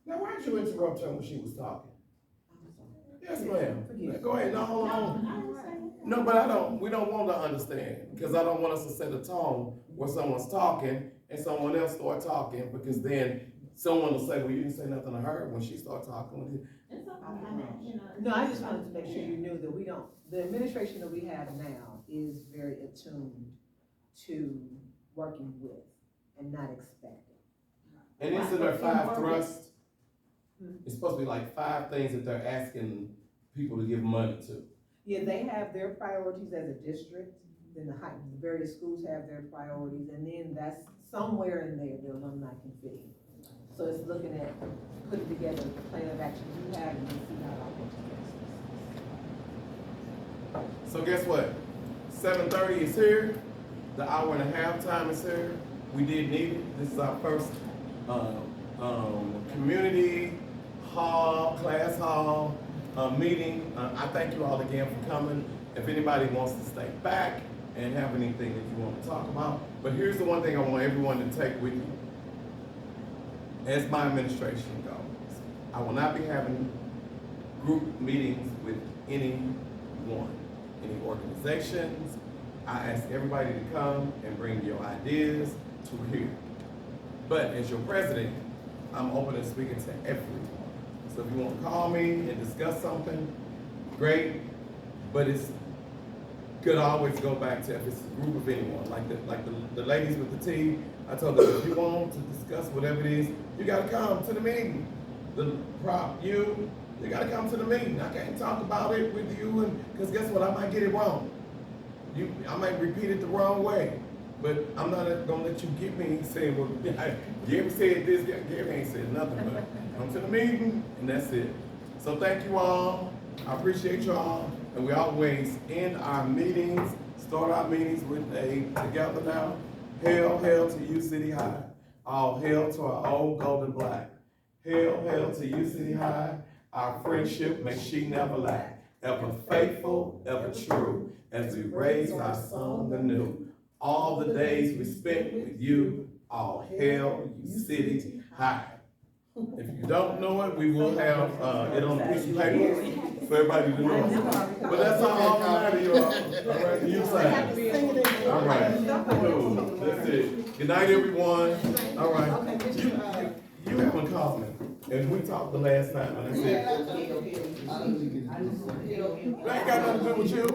Now, why'd you interrupt her when she was talking? Yes, ma'am. Forgive. Go ahead, no, hold on. No, but we don't want to understand, because I don't want us to set a tone where someone's talking and someone else start talking, because then someone will say, well, you didn't say nothing to her when she started talking. No, I just wanted to make sure you knew that the administration that we have now is very attuned to working with and not expecting. And isn't there 5 thrusts? It's supposed to be like 5 things that they're asking people to give money to. Yeah, they have their priorities as a district, then the various schools have their priorities, and then that's somewhere in there, the alumni can fit in. So it's looking at putting together the plan of action you have and then see how it all works together. So guess what? 7:30 is here. The hour and a half time is here. We did need it. This is our first community hall, class hall meeting. I thank you all again for coming. If anybody wants to stay back and have anything that you want to talk about, but here's the one thing I want everyone to take with you. As my administration goes, I will not be having group meetings with anyone, any organizations. I ask everybody to come and bring your ideas to here. But as your president, I'm open to speaking to everyone. So if you want to call me and discuss something, great. But it's could always go back to if it's a group of anyone, like the ladies with the tea. I told them, if you want to discuss whatever it is, you gotta come to the meeting. You gotta come to the meeting. I can't talk about it with you, and because guess what, I might get it wrong. I might repeat it the wrong way, but I'm not gonna let you get me saying, well, Gary said this, Gary ain't said nothing, but come to the meeting, and that's it. So thank you all, I appreciate y'all, And we always end our meetings, start our meetings with a together now. Hail, hail to you, City High. All hail to our old golden black. Hail, hail to you, City High. Our friendship may she never lack. Ever faithful, ever true, as we raise our song anew. All the days we spent with you, all hail you, City High. If you don't know it, we will have, it on a piece of paper for everybody to know. But that's our alma mater, you all. All right, you say. All right, cool, that's it. Good night, everyone. All right, you haven't called me, and we talked the last time, and I said, that ain't got nothing to do with you.